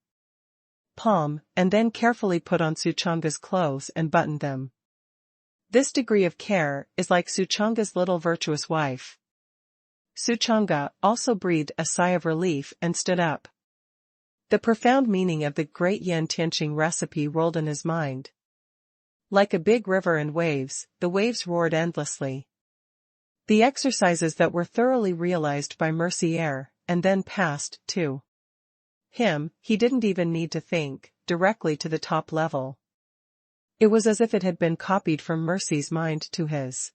palm, and then carefully put on Su Chang'e's clothes and buttoned them. This degree of care is like Su Chang'e's little virtuous wife. Suchanga also breathed a sigh of relief and stood up. The profound meaning of the great Yan Tianqing recipe rolled in his mind. Like a big river and waves, the waves roared endlessly. The exercises that were thoroughly realized by Mercier, and then passed, to him, he didn't even need to think, directly to the top level. It was as if it had been copied from Mercy's mind to his.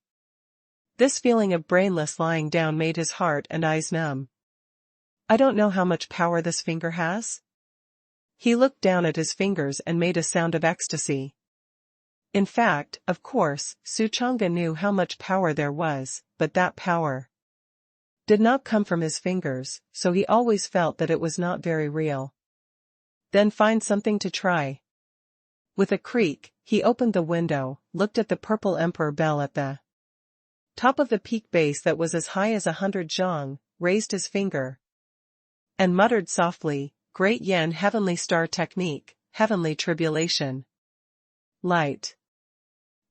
This feeling of brainless lying down made his heart and eyes numb. I don't know how much power this finger has. He looked down at his fingers and made a sound of ecstasy. In fact, of course, Suchanga knew how much power there was, but that power did not come from his fingers, so he always felt that it was not very real. Then find something to try. With a creak, he opened the window, looked at the purple emperor bell at the top of the peak base that was as high as 100 zhang, raised his finger, and muttered softly, Great Yan Heavenly Star Technique, Heavenly Tribulation. Light.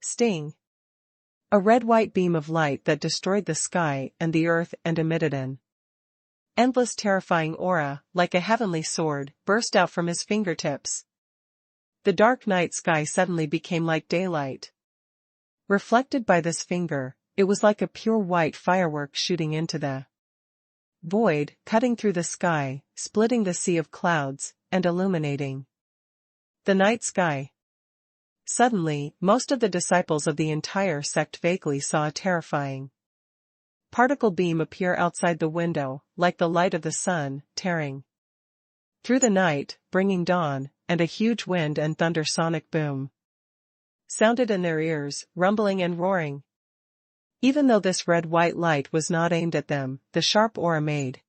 Sting. A red-white beam of light that destroyed the sky and the earth and emitted an endless terrifying aura, like a heavenly sword, burst out from his fingertips. The dark night sky suddenly became like daylight. Reflected by this finger, it was like a pure white firework shooting into the void, cutting through the sky, splitting the sea of clouds, and illuminating the night sky. Suddenly, most of the disciples of the entire sect vaguely saw a terrifying particle beam appear outside the window, like the light of the sun, tearing through the night, bringing dawn, and a huge wind and thunder sonic boom sounded in their ears, rumbling and roaring. Even though this red-white light was not aimed at them, the sharp aura made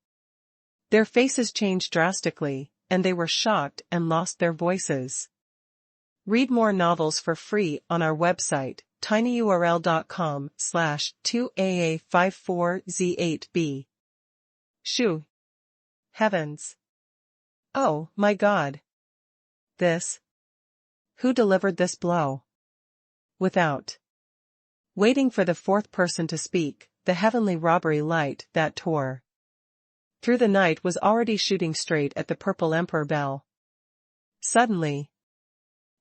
their faces change drastically, and they were shocked and lost their voices. Read more novels for free on our website, tinyurl.com/2aa54z8b. Shoo. Heavens. Oh, my God. This. Who delivered this blow? Without waiting for the fourth person to speak, the heavenly robbery light that tore through the night was already shooting straight at the purple emperor bell. Suddenly.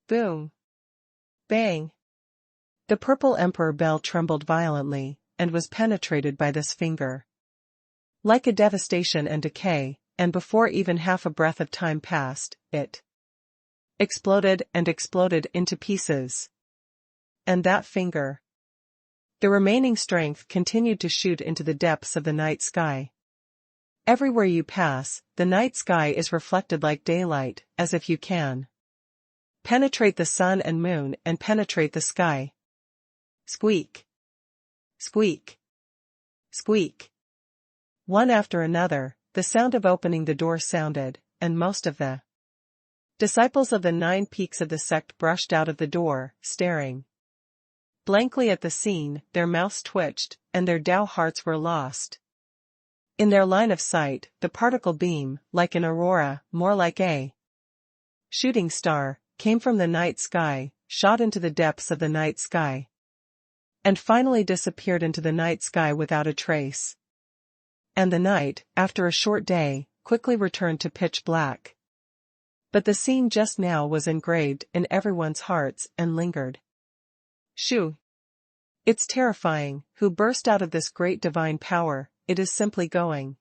Boom. Bang. The purple emperor bell trembled violently, and was penetrated by this finger. Like a devastation and decay, and before even half a breath of time passed, it exploded and exploded into pieces. And that finger. The remaining strength continued to shoot into the depths of the night sky. Everywhere you pass, the night sky is reflected like daylight, as if you can penetrate the sun and moon and penetrate the sky. Squeak. Squeak. Squeak. One after another, the sound of opening the door sounded, and most of the disciples of the 9 peaks of the sect brushed out of the door, staring blankly at the scene, their mouths twitched, and their Tao hearts were lost. In their line of sight, the particle beam, like an aurora, more like a shooting star, came from the night sky, shot into the depths of the night sky, and finally disappeared into the night sky without a trace. And the night, after a short day, quickly returned to pitch black. But the scene just now was engraved in everyone's hearts and lingered. Shoo! It's terrifying, who burst out of this great divine power, it is simply going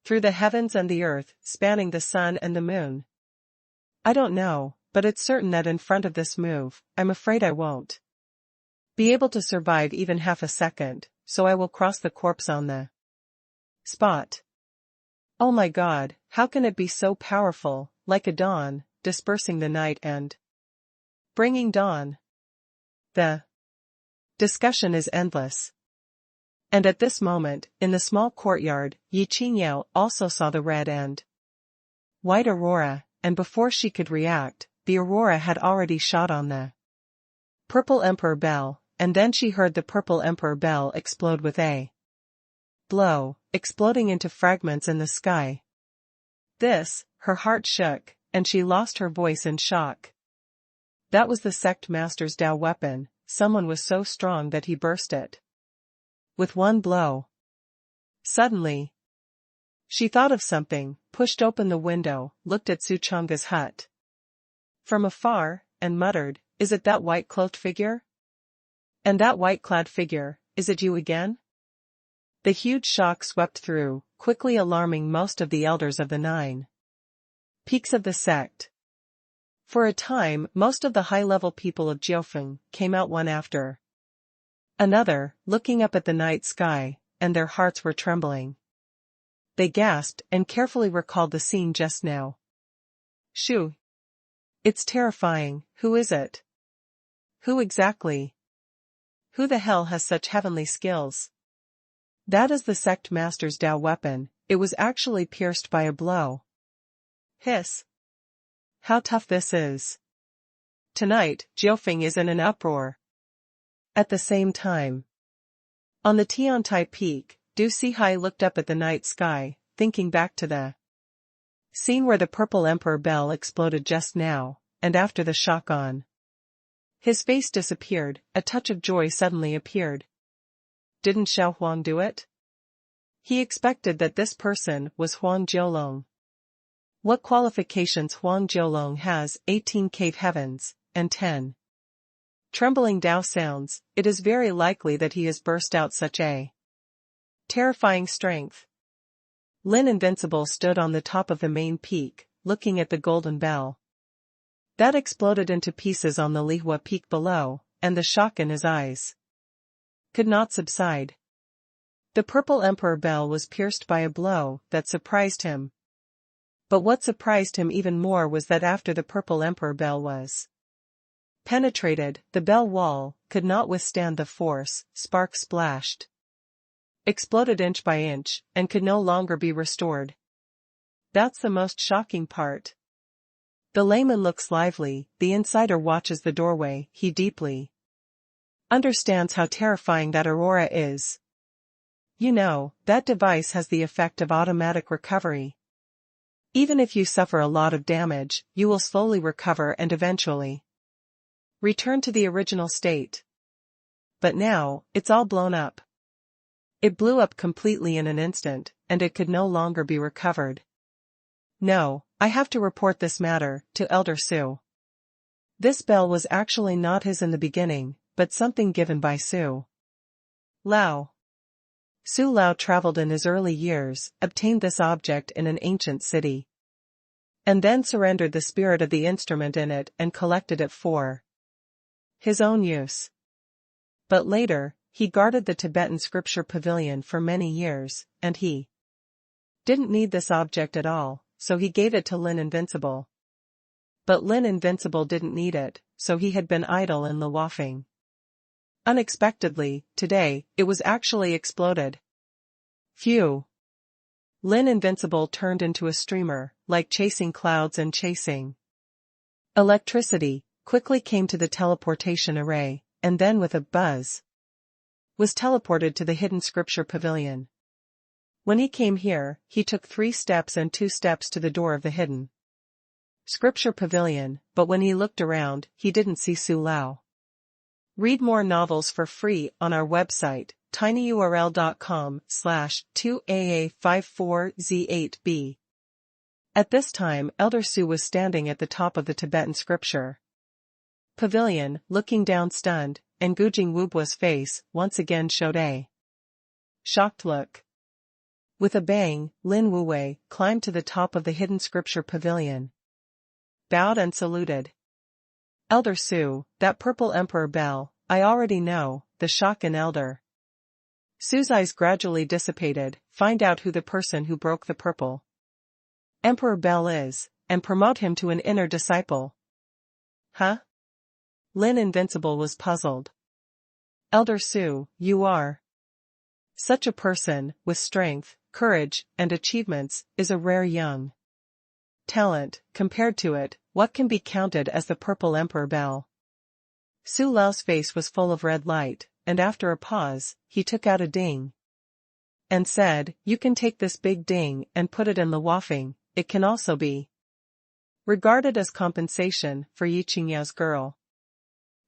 through the heavens and the earth, spanning the sun and the moon. I don't know, but it's certain that in front of this move, I'm afraid I won't be able to survive even half a second, so I will cross the corpse on the spot. Oh my God, how can it be so powerful, like a dawn, dispersing the night and bringing dawn? The discussion is endless. And at this moment, in the small courtyard, Yi Qingyao also saw the red and white aurora, and before she could react, the aurora had already shot on the purple emperor bell, and then she heard the purple emperor bell explode with a blow, exploding into fragments in the sky. This, her heart shook, and she lost her voice in shock. That was the sect master's Tao weapon, someone was so strong that he burst it with one blow. Suddenly, she thought of something, pushed open the window, looked at Su Chang's hut from afar, and muttered, "Is it that white-clothed figure? And that white-clad figure, is it you again?" The huge shock swept through, quickly alarming most of the elders of the 9 peaks of the sect. For a time, most of the high-level people of Jiufeng came out one after another, looking up at the night sky, and their hearts were trembling. They gasped and carefully recalled the scene just now. "Shoo! It's terrifying. Who is it? Who exactly? Who the hell has such heavenly skills?" "That is the sect master's Dao weapon. It was actually pierced by a blow." Hiss. How tough this is. Tonight, Jiufeng is in an uproar. At the same time, on the Tiantai Peak, Du Sihai looked up at the night sky, thinking back to the scene where the purple emperor bell exploded just now, and after the shock on his face disappeared, a touch of joy suddenly appeared. Didn't Xiao Huang do it? He expected that this person was Huang Jiolong. What qualifications Huang Jiolong has: 18 cave heavens, and 10 trembling Dao sounds. It is very likely that he has burst out such a terrifying strength. Lin Invincible stood on the top of the main peak, looking at the golden bell that exploded into pieces on the Lihua peak below, and the shock in his eyes could not subside. The purple emperor bell was pierced by a blow that surprised him. But what surprised him even more was that after the purple emperor bell was penetrated, the bell wall could not withstand the force. Sparks splashed, exploded inch by inch, and could no longer be restored. That's the most shocking part. The layman looks lively, the insider watches the doorway. He deeply understands how terrifying that aurora is. You know, that device has the effect of automatic recovery. Even if you suffer a lot of damage, you will slowly recover and eventually return to the original state. But now, it's all blown up. It blew up completely in an instant, and it could no longer be recovered. No, I have to report this matter to Elder Su. This bell was actually not his in the beginning, but something given by Su Lao. Su Lao traveled in his early years, obtained this object in an ancient city, and then surrendered the spirit of the instrument in it and collected it for his own use. But later, he guarded the Tibetan scripture pavilion for many years, and he didn't need this object at all, so he gave it to Lin Invincible. But Lin Invincible didn't need it, so he had been idle in Luofeng. Unexpectedly, today, it was actually exploded. Phew! Lin Invincible turned into a streamer, like chasing clouds and chasing electricity, quickly came to the teleportation array, and then with a buzz, was teleported to the hidden scripture pavilion. When he came here, he took 3 steps and 2 steps to the door of the hidden scripture pavilion, but when he looked around, he didn't see Su Lao. Read more novels for free on our website, tinyurl.com/2aa54z8b. At this time, Elder Su was standing at the top of the Tibetan scripture pavilion, looking down stunned, and Gujing Wubua's face once again showed a shocked look. With a bang, Lin Wuwei climbed to the top of the hidden scripture pavilion, bowed and saluted. Elder Su, that purple emperor bell, I already know. The shock in Elder Su's eyes gradually dissipated. Find out who the person who broke the purple emperor bell is, and promote him to an inner disciple. Huh? Lin Invincible was puzzled. Elder Su, you are such a person, with strength, courage, and achievements, is a rare young talent. Compared to it, what can be counted as the purple emperor bell? Su Lao's face was full of red light, and after a pause, he took out a ding and said, "You can take this big ding and put it in Luofeng. It can also be regarded as compensation for Yi Qingyao's girl."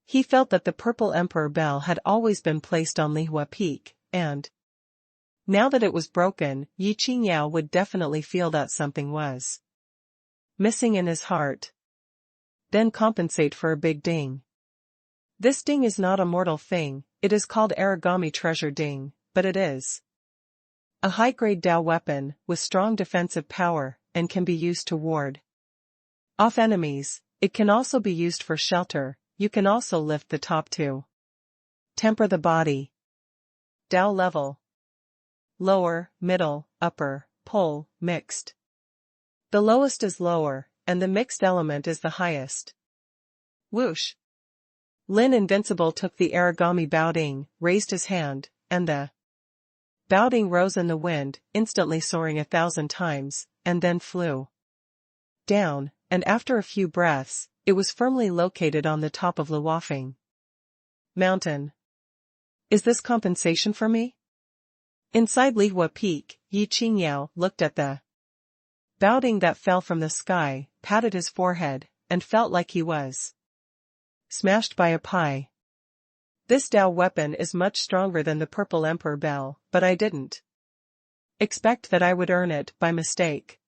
He felt that the purple emperor bell had always been placed on Lihua Peak, and Now that it was broken, Yi Qingyao would definitely feel that something was missing in his heart. Then compensate for a big ding. This ding is not a mortal thing, it is called origami treasure ding, but it is a high-grade Dao weapon, with strong defensive power, and can be used to ward off enemies. It can also be used for shelter. You can also lift the top to temper the body. Dao level: lower, middle, upper, pull, mixed. The lowest is lower, and the mixed element is the highest. Whoosh! Lin Invincible took the origami Baoding, raised his hand, and the Baoding rose in the wind, instantly soaring 1,000 times, and then flew down, and after a few breaths, it was firmly located on the top of Luofeng Mountain. Is this compensation for me? Inside Lihua Peak, Yi Qingyao looked at the Baoding that fell from the sky, patted his forehead, and felt like he was smashed by a pie. This Dao weapon is much stronger than the Purple Emperor Bell, but I didn't expect that I would earn it by mistake.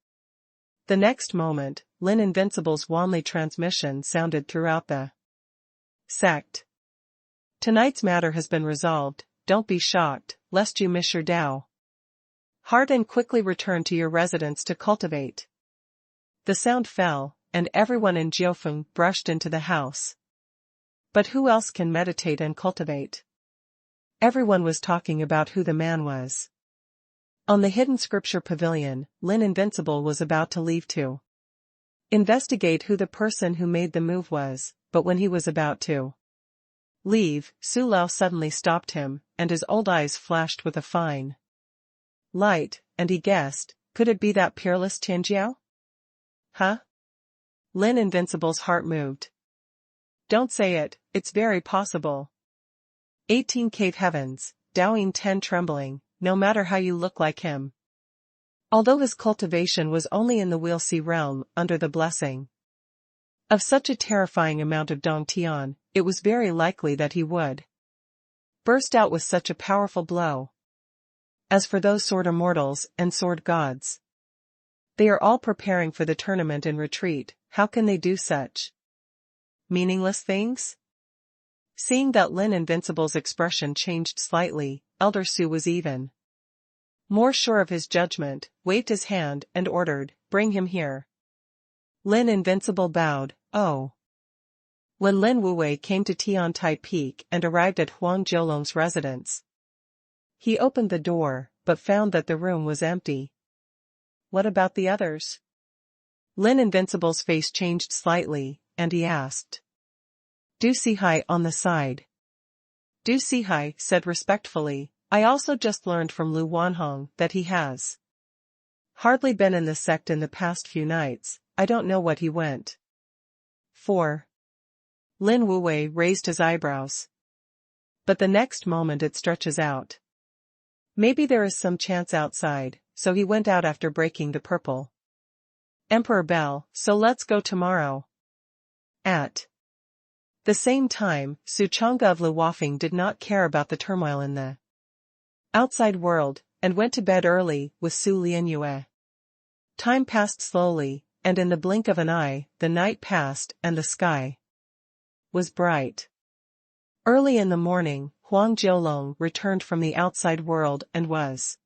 The next moment, Lin Invincible's Wanli transmission sounded throughout the sect. Tonight's matter has been resolved, don't be shocked, lest you miss your Dao heart and quickly return to your residence to cultivate. The sound fell, and everyone in Jiufeng brushed into the house. But who else can meditate and cultivate? Everyone was talking about who the man was. On the hidden scripture pavilion, Lin Invincible was about to leave to investigate who the person who made the move was, but when he was about to leave, Su Lao suddenly stopped him, and his old eyes flashed with a fine light, and he guessed, could it be that peerless Tianjiao? Huh? Lin Invincible's heart moved. Don't say it, it's very possible. 18 Cave Heavens, Daoing 10 trembling, no matter how you look like him. Although his cultivation was only in the We'll-See realm, under the blessing of such a terrifying amount of Dongtian, it was very likely that he would burst out with such a powerful blow. As for those sword immortals and sword gods, they are all preparing for the tournament in retreat. How can they do such meaningless things? Seeing that Lin Invincible's expression changed slightly, Elder Su was even more sure of his judgment, waved his hand and ordered, bring him here. Lin Invincible bowed, oh. When Lin Wuwei came to Tiantai Peak and arrived at Huang Jiulong's residence, he opened the door, but found that the room was empty. What about the others? Lin Invincible's face changed slightly, and he asked. Du Sihai on the side. Du Sihai said respectfully, I also just learned from Lu Wanhong that he has hardly been in the sect in the past few nights. I don't know what he went for. Lin Wuwei raised his eyebrows. But the next moment it stretches out. Maybe there is some chance outside, so he went out after breaking the Purple Emperor Bell, so let's go tomorrow. At the same time, Su Chang'e of Luofeng did not care about the turmoil in the outside world, and went to bed early with Su Lianyue. Time passed slowly, and in the blink of an eye, the night passed and the sky was bright. Early in the morning, Huang Jiulong returned from the outside world and was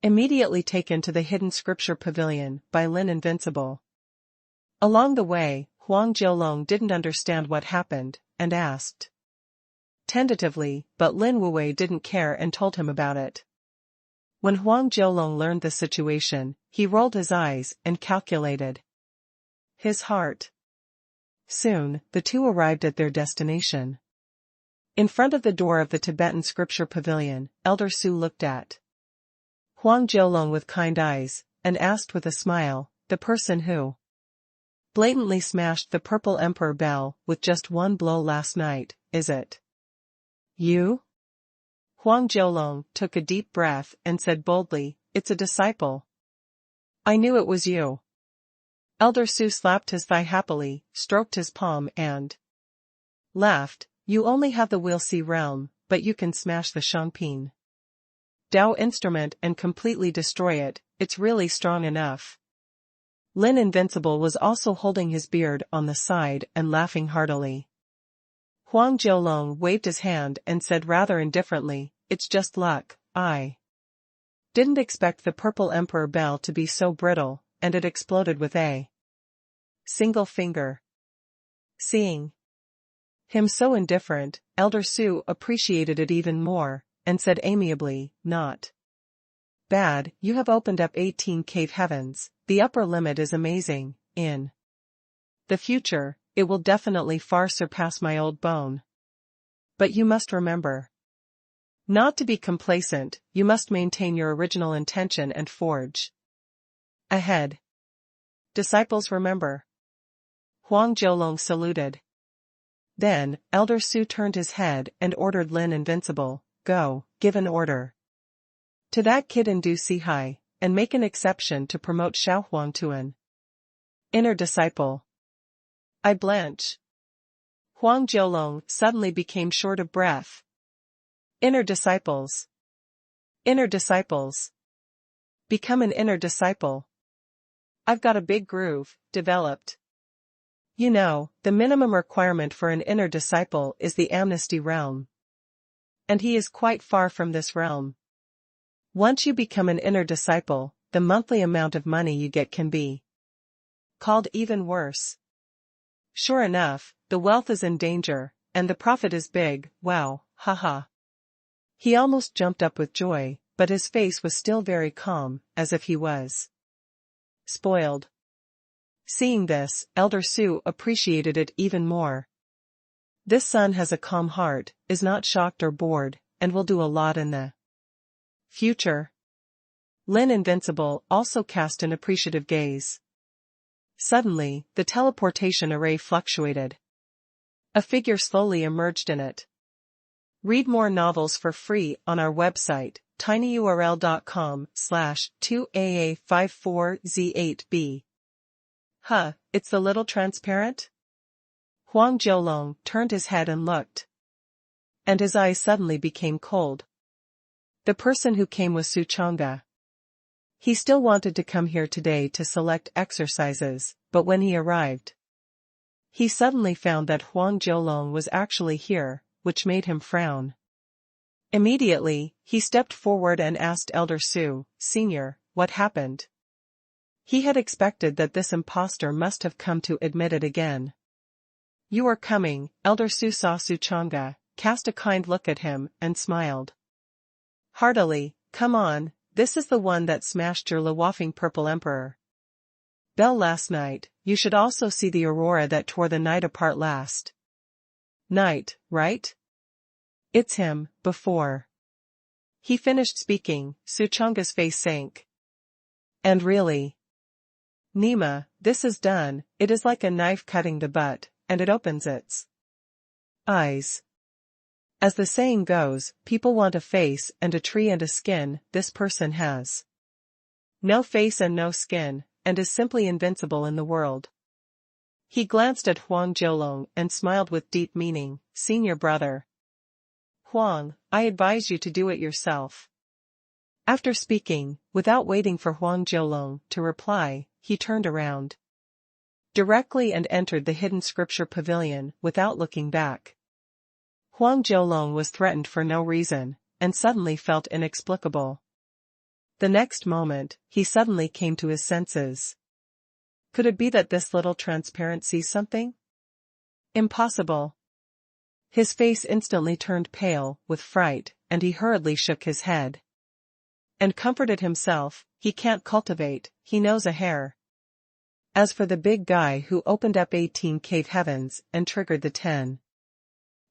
immediately taken to the hidden scripture pavilion by Lin Invincible. Along the way, Huang Jiulong didn't understand what happened, and asked tentatively, but Lin Wuwei didn't care and told him about it. When Huang Jiulong learned the situation, he rolled his eyes and calculated his heart. Soon, the two arrived at their destination. In front of the door of the Tibetan scripture pavilion, Elder Su looked at Huang Jiulong with kind eyes, and asked with a smile, the person who blatantly smashed the Purple Emperor Bell with just one blow last night, is it you? Huang Jiulong took a deep breath and said boldly, it's a disciple. I knew it was you. Elder Su slapped his thigh happily, stroked his palm and laughed, you only have the We'll-See realm, but you can smash the Shangping Dao instrument and completely destroy it, it's really strong enough. Lin Invincible was also holding his beard on the side and laughing heartily. Huang Jiulong waved his hand and said rather indifferently, it's just luck, I didn't expect the Purple Emperor bell to be so brittle, and it exploded with a single finger. Seeing him so indifferent, Elder Su appreciated it even more, and said amiably, not bad, you have opened up 18 cave heavens, the upper limit is amazing, in the future, it will definitely far surpass my old bone. But you must remember not to be complacent, you must maintain your original intention and forge ahead. Disciples remember. Huang Jiulong saluted. Then, Elder Su turned his head and ordered Lin Invincible, go, give an order to that kid in Du Sihai, and make an exception to promote Xiao Huang to an inner disciple. I blanch. Huang Jiulong suddenly became short of breath. Inner disciples. Inner disciples. Become an inner disciple. I've got a big groove, developed. You know, the minimum requirement for an inner disciple is the amnesty realm. And he is quite far from this realm. Once you become an inner disciple, the monthly amount of money you get can be called even worse. Sure enough, the wealth is in danger, and the profit is big, wow, haha. He almost jumped up with joy, but his face was still very calm, as if he was spoiled. Seeing this, Elder Su appreciated it even more. This son has a calm heart, is not shocked or bored, and will do a lot in the future. Lin Invincible also cast an appreciative gaze. Suddenly, the teleportation array fluctuated. A figure slowly emerged in it. Read more novels for free on our website, tinyurl.com/2aa54z8b. Huh, it's the little transparent? Huang Jiulong turned his head and looked. And his eyes suddenly became cold. The person who came was Su Chang'e. He still wanted to come here today to select exercises, but when he arrived, he suddenly found that Huang Jiulong was actually here, which made him frown. Immediately, he stepped forward and asked Elder Su, Senior, what happened? He had expected that this impostor must have come to admit it again. You are coming, Elder Su saw Su Chang'e, cast a kind look at him, and smiled heartily, come on, this is the one that smashed your Lawafing Purple Emperor bell last night. You should also see the aurora that tore the night apart last night, right? It's him, before he finished speaking, Su Chang'e's face sank. And really, Nima, this is done, it is like a knife cutting the butt, and it opens its eyes. As the saying goes, people want a face and a tree and a skin, this person has no face and no skin, and is simply invincible in the world. He glanced at Huang Jiulong and smiled with deep meaning, Senior brother. Huang, I advise you to do it yourself. After speaking, without waiting for Huang Jiulong to reply, he turned around directly and entered the hidden scripture pavilion without looking back. Huang Jiulong was threatened for no reason, and suddenly felt inexplicable. The next moment, he suddenly came to his senses. Could it be that this little transparent sees something? Impossible. His face instantly turned pale with fright, and he hurriedly shook his head. And comforted himself, he can't cultivate, he knows a hair. As for the big guy who opened up 18 cave heavens and triggered the 10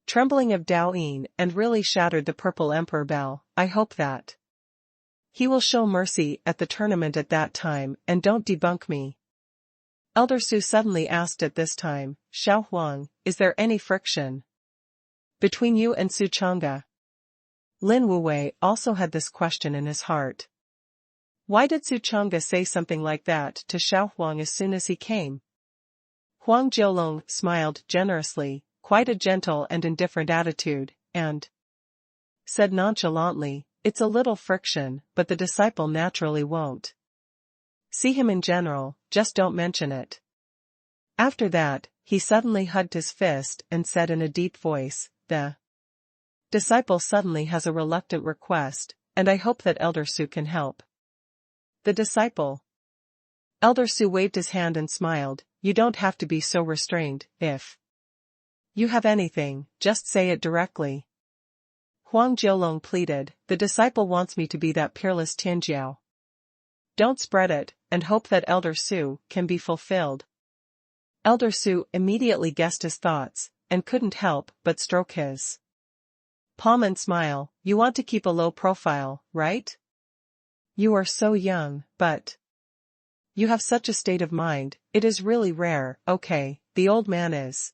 trembling of Daoyin and really shattered the Purple Emperor bell, I hope that he will show mercy at the tournament at that time and don't debunk me. Elder Su suddenly asked at this time, Xiao Huang, is there any friction between you and Su Chang'e? Lin Wuwei also had this question in his heart. Why did Su Chang'e say something like that to Xiao Huang as soon as he came? Huang Jiulong smiled generously, quite a gentle and indifferent attitude, and said nonchalantly, It's a little friction, but the disciple naturally won't see him in general, just don't mention it. After that, he suddenly hugged his fist and said in a deep voice, the disciple suddenly has a reluctant request, and I hope that Elder Su can help. The disciple. Elder Su waved his hand and smiled, you don't have to be so restrained, if you have anything, just say it directly. Huang Jiolong pleaded, the disciple wants me to be that peerless Tianjiao. Don't spread it, and hope that Elder Su can be fulfilled. Elder Su immediately guessed his thoughts, and couldn't help but stroke his palm and smile, you want to keep a low profile, right? You are so young, but you have such a state of mind, it is really rare, okay, the old man is.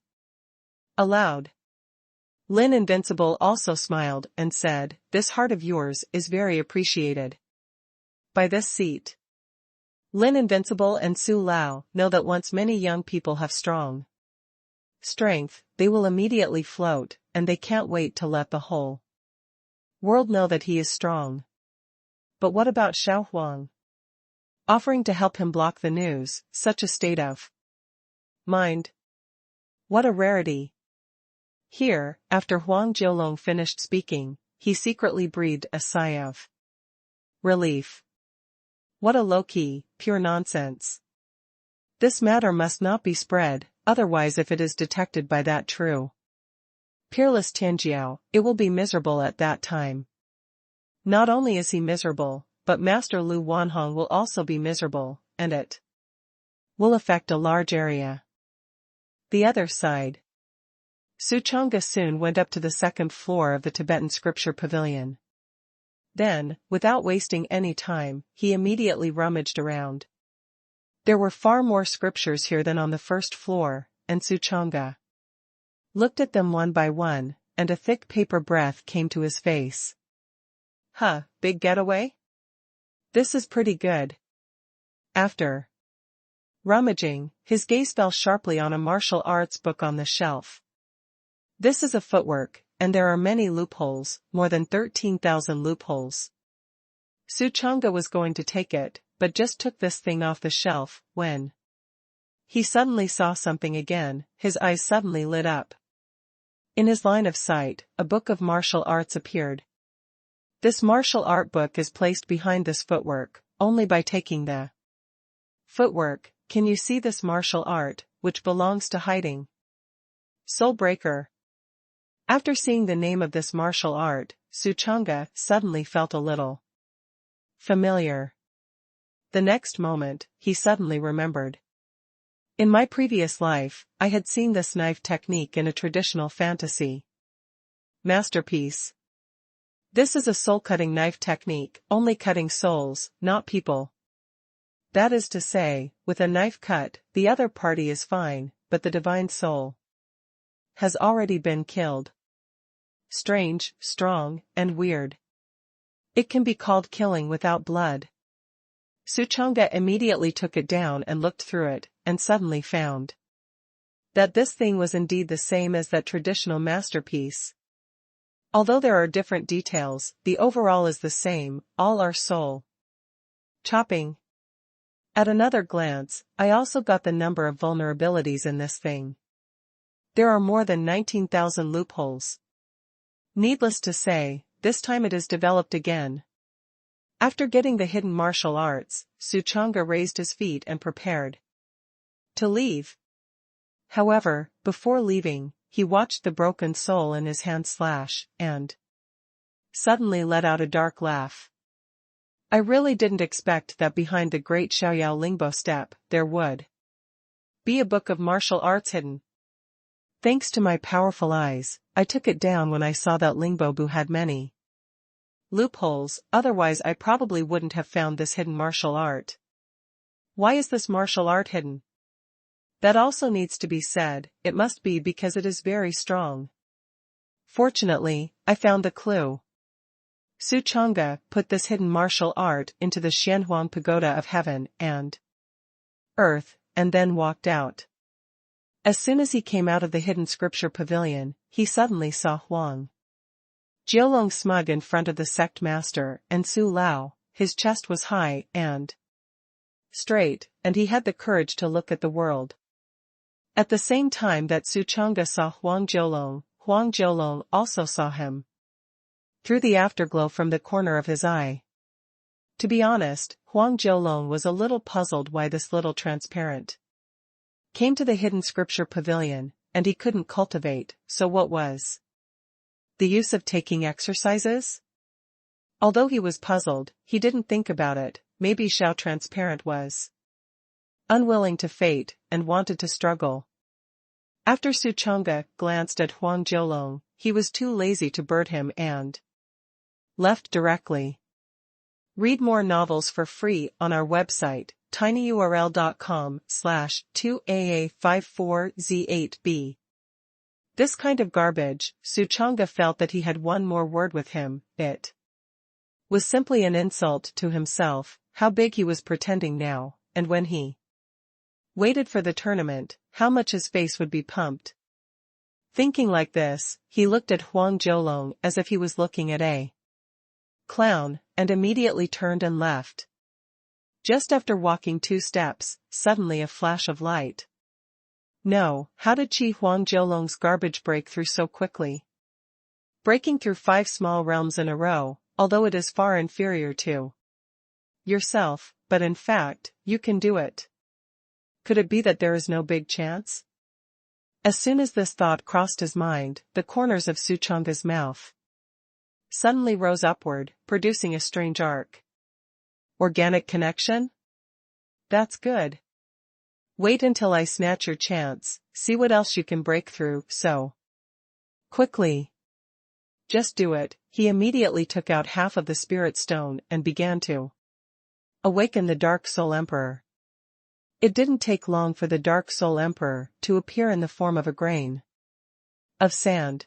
Aloud. Lin Invincible also smiled and said, this heart of yours is very appreciated by this seat. Lin Invincible and Su Lao know that once many young people have strong strength, they will immediately float, and they can't wait to let the whole world know that he is strong. But what about Xiao Huang? Offering to help him block the news, such a state of mind. What a rarity. Here, after Huang Jiolong finished speaking, he secretly breathed a sigh of relief. What a low-key, pure nonsense. This matter must not be spread, otherwise if it is detected by that true peerless Tianjiao, it will be miserable at that time. Not only is he miserable, but Master Lu Wanhong will also be miserable, and it will affect a large area. The other side. Su Chang'e soon went up to the second floor of the Tibetan scripture pavilion. Then, without wasting any time, he immediately rummaged around. There were far more scriptures here than on the first floor, and Su Chang'e looked at them one by one, and a thick paper breath came to his face. Huh, big getaway? This is pretty good. After rummaging, his gaze fell sharply on a martial arts book on the shelf. This is a footwork, and there are many loopholes, more than 13,000 loopholes. Su Chang'e was going to take it, but just took this thing off the shelf, when he suddenly saw something again, his eyes suddenly lit up. In his line of sight, a book of martial arts appeared. This martial art book is placed behind this footwork, only by taking the footwork, can you see this martial art, which belongs to hiding. Soul Breaker. After seeing the name of this martial art, Su Chang'e suddenly felt a little familiar. The next moment, he suddenly remembered. In my previous life, I had seen this knife technique in a traditional fantasy masterpiece. This is a soul-cutting knife technique, only cutting souls, not people. That is to say, with a knife cut, the other party is fine, but the divine soul has already been killed. Strange, strong, and weird. It can be called killing without blood. Su Chang'e immediately took it down and looked through it, and suddenly found that this thing was indeed the same as that traditional masterpiece. Although there are different details, the overall is the same, all are soul chopping. At another glance, I also got the number of vulnerabilities in this thing. There are more than 19,000 loopholes. Needless to say, this time it is developed again. After getting the hidden martial arts, Su Chang'e raised his feet and prepared to leave. However, before leaving, he watched the broken soul in his hand slash, and suddenly let out a dark laugh. I really didn't expect that behind the great Xiaoyao Lingbo step, there would be a book of martial arts hidden. Thanks to my powerful eyes, I took it down when I saw that Lingbo Bu had many loopholes, otherwise I probably wouldn't have found this hidden martial art. Why is this martial art hidden? That also needs to be said, it must be because it is very strong. Fortunately, I found the clue. Su Chang'e put this hidden martial art into the Xianhuang Pagoda of heaven and earth, and then walked out. As soon as he came out of the hidden scripture pavilion, he suddenly saw Huang Jiulong smug in front of the sect master and Su Lao, his chest was high and straight, and he had the courage to look at the world. At the same time that Su Chang'e saw Huang Jiulong also saw him. Through the afterglow from the corner of his eye. To be honest, Huang Jiulong was a little puzzled why this little transparent came to the hidden scripture pavilion, and he couldn't cultivate, so what was the use of taking exercises? Although he was puzzled, he didn't think about it. Maybe Xiao Transparent was unwilling to fate and wanted to struggle. After Su Chang'e glanced at Huang Jiulong, he was too lazy to bird him and left directly. Read more novels for free on our website, tinyurl.com/2aa54z8b. This kind of garbage, Su Chang'e felt that he had one more word with him, it was simply an insult to himself, how big he was pretending now, and when he waited for the tournament, how much his face would be pumped. Thinking like this, he looked at Huang Jiulong as if he was looking at a clown, and immediately turned and left. Just after walking 2 steps, suddenly a flash of light. No, how did Huang Jiulong's garbage break through so quickly? Breaking through 5 small realms in a row, although it is far inferior to yourself, but in fact, you can do it. Could it be that there is no big chance? As soon as this thought crossed his mind, the corners of Su Chang'e's mouth suddenly rose upward, producing a strange arc. Organic connection? That's good. Wait until I snatch your chance, see what else you can break through, so quickly. Just do it. He immediately took out half of the spirit stone and began to awaken the Dark Soul Emperor. It didn't take long for the Dark Soul Emperor to appear in the form of a grain of sand.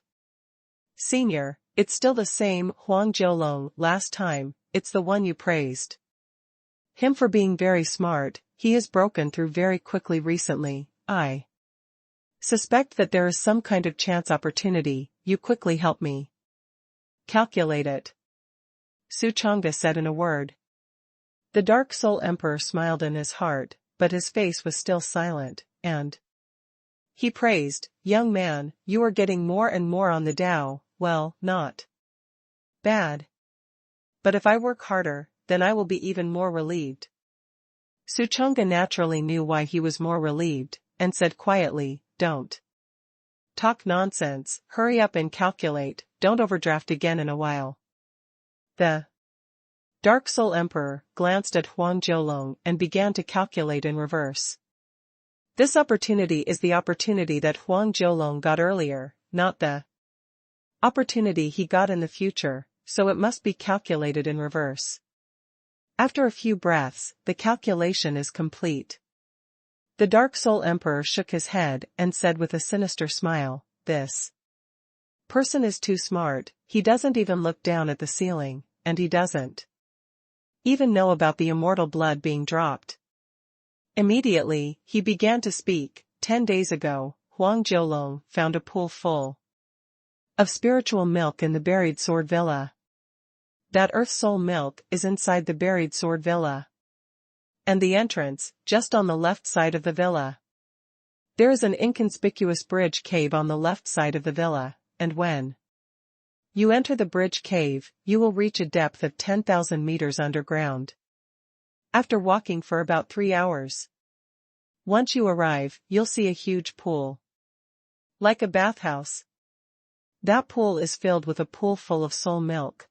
Senior, it's still the same Huang Jiulong last time, it's the one you praised him for being very smart. He has broken through very quickly recently. I suspect that there is some kind of chance opportunity. You quickly help me calculate it. Su Chang'e said in a word. The Dark Soul Emperor smiled in his heart, but his face was still silent, and he praised, young man, you are getting more and more on the Tao. Well, not bad. But if I work harder, then I will be even more relieved. Su Chang'e naturally knew why he was more relieved, and said quietly, don't talk nonsense, hurry up and calculate, don't overdraft again in a while. The Dark Soul Emperor glanced at Huang Jiulong and began to calculate in reverse. This opportunity is the opportunity that Huang Jiulong got earlier, not the opportunity he got in the future, so it must be calculated in reverse. After a few breaths, the calculation is complete. The Dark Soul Emperor shook his head and said with a sinister smile, this person is too smart, he doesn't even look down at the ceiling, and he doesn't even know about the immortal blood being dropped. Immediately, he began to speak. 10 days ago, Huang Jiulong found a pool full of spiritual milk in the buried sword villa. That earth soul milk is inside the buried sword villa. And the entrance, just on the left side of the villa. There is an inconspicuous bridge cave on the left side of the villa, and when you enter the bridge cave, you will reach a depth of 10,000 meters underground. After walking for about 3 hours. Once you arrive, you'll see a huge pool. Like a bathhouse. That pool is filled with a pool full of soul milk.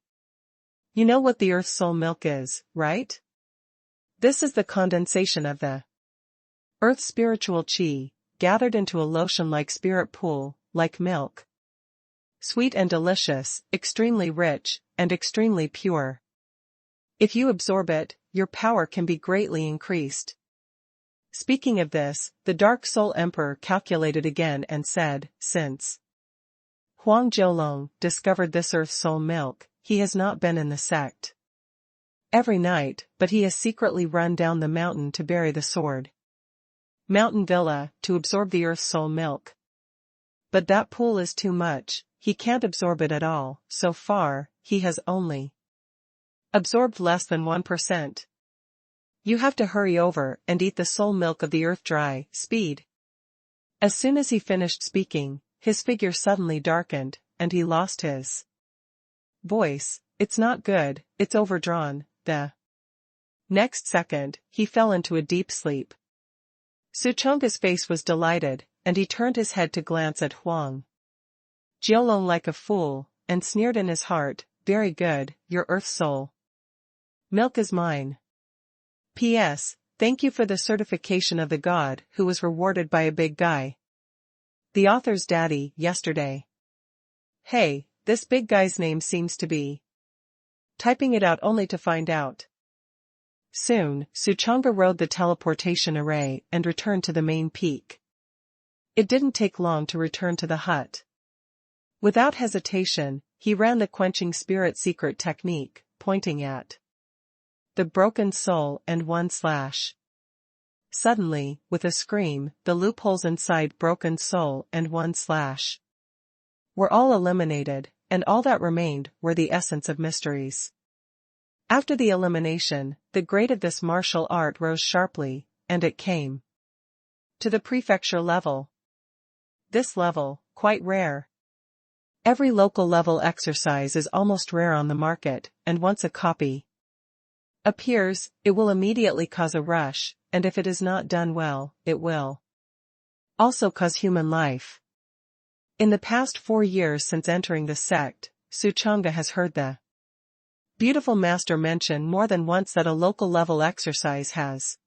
You know what the earth soul milk is, right? This is the condensation of the earth's spiritual chi, gathered into a lotion-like spirit pool, like milk. Sweet and delicious, extremely rich, and extremely pure. If you absorb it, your power can be greatly increased. Speaking of this, the Dark Soul Emperor calculated again and said, since Huang Jiulong discovered this earth soul milk, he has not been in the sect every night, but he has secretly run down the mountain to bury the sword mountain villa to absorb the earth soul milk. But that pool is too much, he can't absorb it at all. So far, he has only absorbed less than 1%. You have to hurry over and eat the soul milk of the earth dry. Speed. As soon as he finished speaking, his figure suddenly darkened, and he lost his voice. It's not good, it's overdrawn. The next second, he fell into a deep sleep. Suchong's face was delighted, and he turned his head to glance at Huang Jiolong like a fool, and sneered in his heart, very good, your earth soul milk is mine. P.S. Thank you for the certification of the god who was rewarded by a big guy. The author's daddy, yesterday. Hey, this big guy's name seems to be. Typing it out only to find out. Soon, Suchonga rode the teleportation array and returned to the main peak. It didn't take long to return to the hut. Without hesitation, he ran the quenching spirit secret technique, pointing at the broken soul and one slash. Suddenly, with a scream, the loopholes inside broken soul and one slash were all eliminated, and all that remained were the essence of mysteries. After the elimination, the grade of this martial art rose sharply, and it came to the prefecture level. This level, quite rare. Every local level exercise is almost rare on the market, and once a copy appears, it will immediately cause a rush, and if it is not done well, it will also cause human life. In the past 4 years since entering the sect, Suchonga has heard the beautiful master mention more than once that a local level exercise has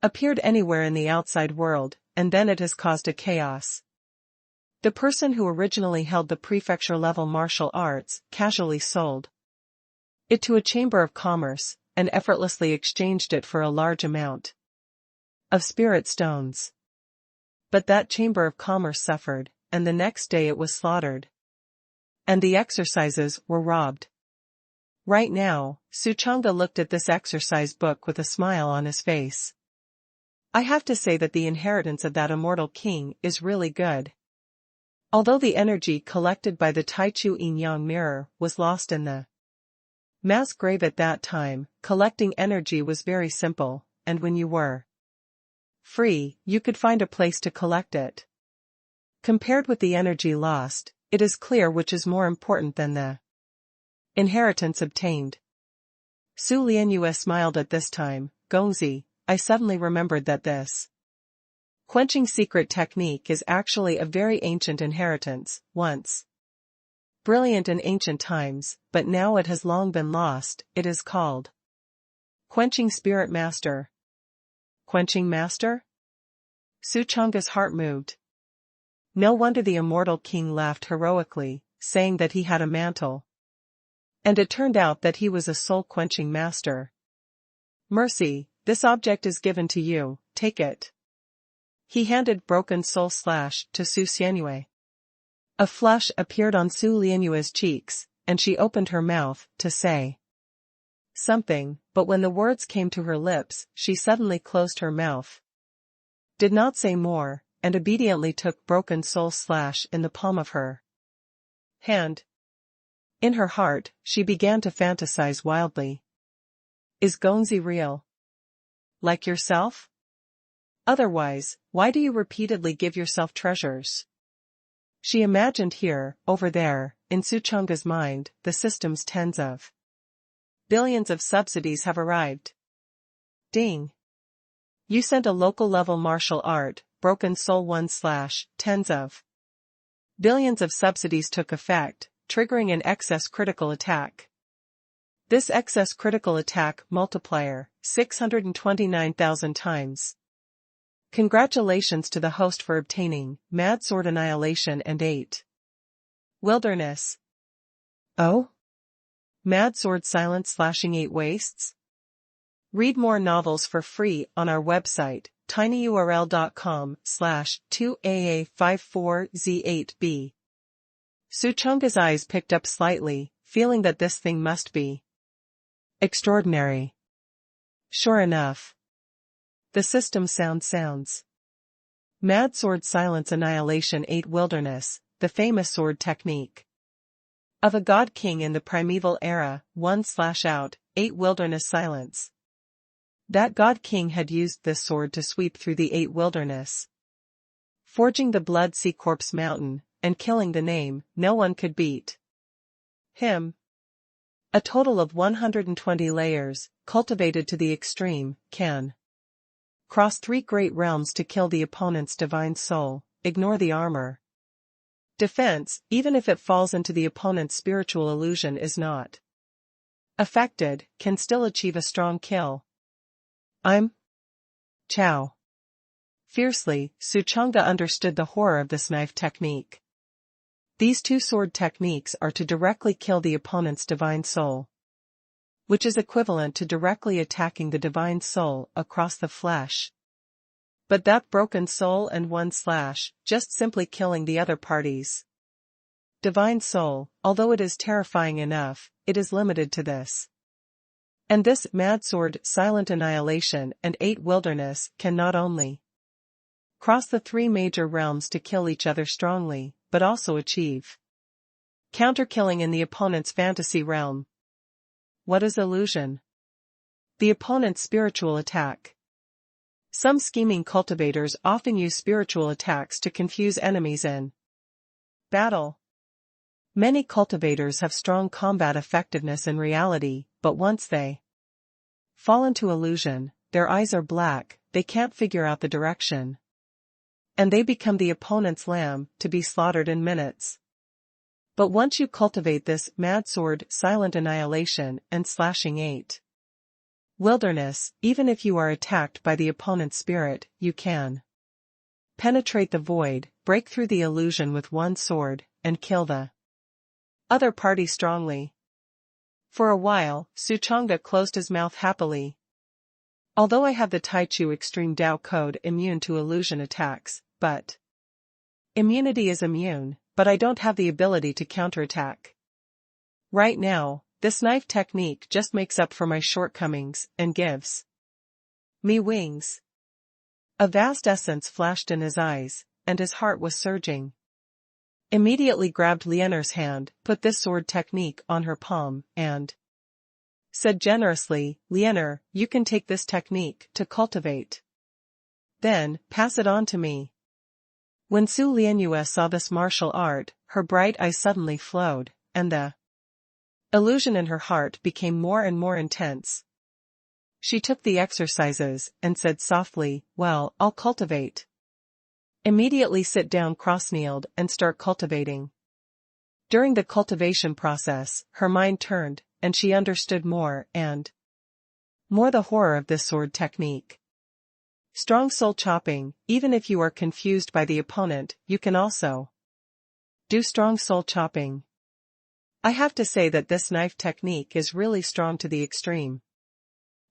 appeared anywhere in the outside world, and then it has caused a chaos. The person who originally held the prefecture level martial arts casually sold it to a chamber of commerce, and effortlessly exchanged it for a large amount of spirit stones. But that chamber of commerce suffered, and the next day it was slaughtered. And the exercises were robbed. Right now, Suchonga looked at this exercise book with a smile on his face. I have to say that the inheritance of that immortal king is really good. Although the energy collected by the Taichu Yin-Yang mirror was lost in the mass grave at that time, collecting energy was very simple, and when you were free, you could find a place to collect it. Compared with the energy lost, it is clear which is more important than the inheritance obtained. Su Lianyue smiled at this time. Gongzi, I suddenly remembered that this quenching secret technique is actually a very ancient inheritance, once brilliant in ancient times, but now it has long been lost. It is called Quenching Spirit Master. Quenching Master? Suchonga's heart moved. No wonder the immortal king laughed heroically, saying that he had a mantle. And it turned out that he was a soul-quenching master. Mercy, this object is given to you, take it. He handed Broken Soul Slash to Su Xianyue. A flush appeared on Su Lianyue's cheeks, and she opened her mouth to say something, but when the words came to her lips, she suddenly closed her mouth, did not say more, and obediently took Broken Soul Slash in the palm of her hand. In her heart, she began to fantasize wildly. Is Gongzi real? Like yourself? Otherwise, why do you repeatedly give yourself treasures? She imagined here, over there, in Suchonga's mind, the system's tens of billions of subsidies have arrived. Ding. You sent a local level martial art, Broken Soul 1 slash, tens of billions of subsidies took effect, triggering an excess critical attack. This excess critical attack multiplier, 629,000 times. Congratulations to the host for obtaining Mad Sword Annihilation and 8 Wilderness. Oh? Mad Sword Silence Slashing 8 Wastes? Read more novels for free on our website, tinyurl.com/2AA54Z8B. Suchonga's eyes picked up slightly, feeling that this thing must be extraordinary. Sure enough. The system sounds. Mad Sword Silence Annihilation 8 Wilderness, the famous sword technique of a god king in the primeval era, 1/out, 8 wilderness silence. That god king had used this sword to sweep through the 8 wilderness, forging the Blood Sea Corpse Mountain, and killing the name no one could beat him. A total of 120 layers, cultivated to the extreme, can cross 3 great realms to kill the opponent's divine soul, ignore the armor. Defense, even if it falls into the opponent's spiritual illusion, is not affected, can still achieve a strong kill. I'm Chow. Fiercely, Suchanga understood the horror of this knife technique. These 2 sword techniques are to directly kill the opponent's divine soul, which is equivalent to directly attacking the divine soul across the flesh. But that broken soul and 1 slash, just simply killing the other party's divine soul, although it is terrifying enough, it is limited to this. And this mad sword, silent annihilation, and 8 wilderness can not only cross the 3 major realms to kill each other strongly, but also achieve counter-killing in the opponent's fantasy realm. What is illusion? The opponent's spiritual attack. Some scheming cultivators often use spiritual attacks to confuse enemies in battle. Many cultivators have strong combat effectiveness in reality, but once they fall into illusion, their eyes are black, they can't figure out the direction, and they become the opponent's lamb, to be slaughtered in minutes. But once you cultivate this mad sword, silent annihilation, and slashing 8 wilderness, even if you are attacked by the opponent's spirit, you can penetrate the void, break through the illusion with 1 sword, and kill the other party strongly. For a while, Suchanga closed his mouth happily. Although I have the Taichu Extreme Dao Code immune to illusion attacks, but immunity is immune, but I don't have the ability to counterattack. Right now, this knife technique just makes up for my shortcomings, and gives me wings. A vast essence flashed in his eyes, and his heart was surging. Immediately grabbed Lien'er's hand, put this sword technique on her palm, and said generously, Lien'er, you can take this technique to cultivate. Then, pass it on to me. When Su Lianyue saw this martial art, her bright eyes suddenly flowed, and the illusion in her heart became more and more intense. She took the exercises, and said softly, well, I'll cultivate. Immediately sit down cross-kneeled and start cultivating. During the cultivation process, her mind turned, and she understood more and more the horror of this sword technique. Strong soul chopping, even if you are confused by the opponent, you can also do strong soul chopping. I have to say that this knife technique is really strong to the extreme.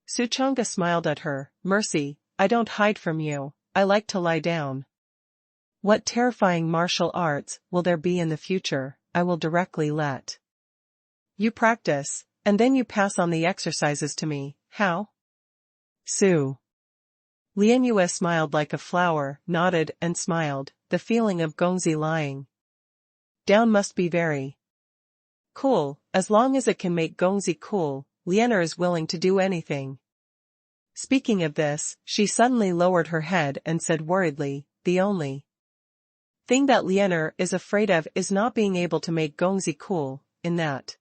Suchanga smiled at her, mercy, I don't hide from you, I like to lie down. What terrifying martial arts will there be in the future? I will directly let you practice, and then you pass on the exercises to me. How? Su Lianyue smiled like a flower, nodded and smiled. The feeling of Gongzi lying down must be very cool. As long as it can make Gongzi cool, Lien'er is willing to do anything. Speaking of this, she suddenly lowered her head and said worriedly, the only thing that Lien'er is afraid of is not being able to make Gongzi cool. In that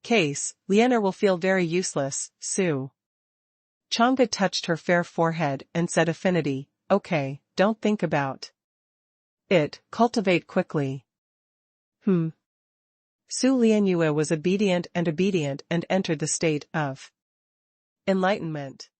case, Lien'er will feel very useless. Su Changa touched her fair forehead and said affinity, okay, don't think about it, cultivate quickly. Su Lianyue was obedient and entered the state of enlightenment.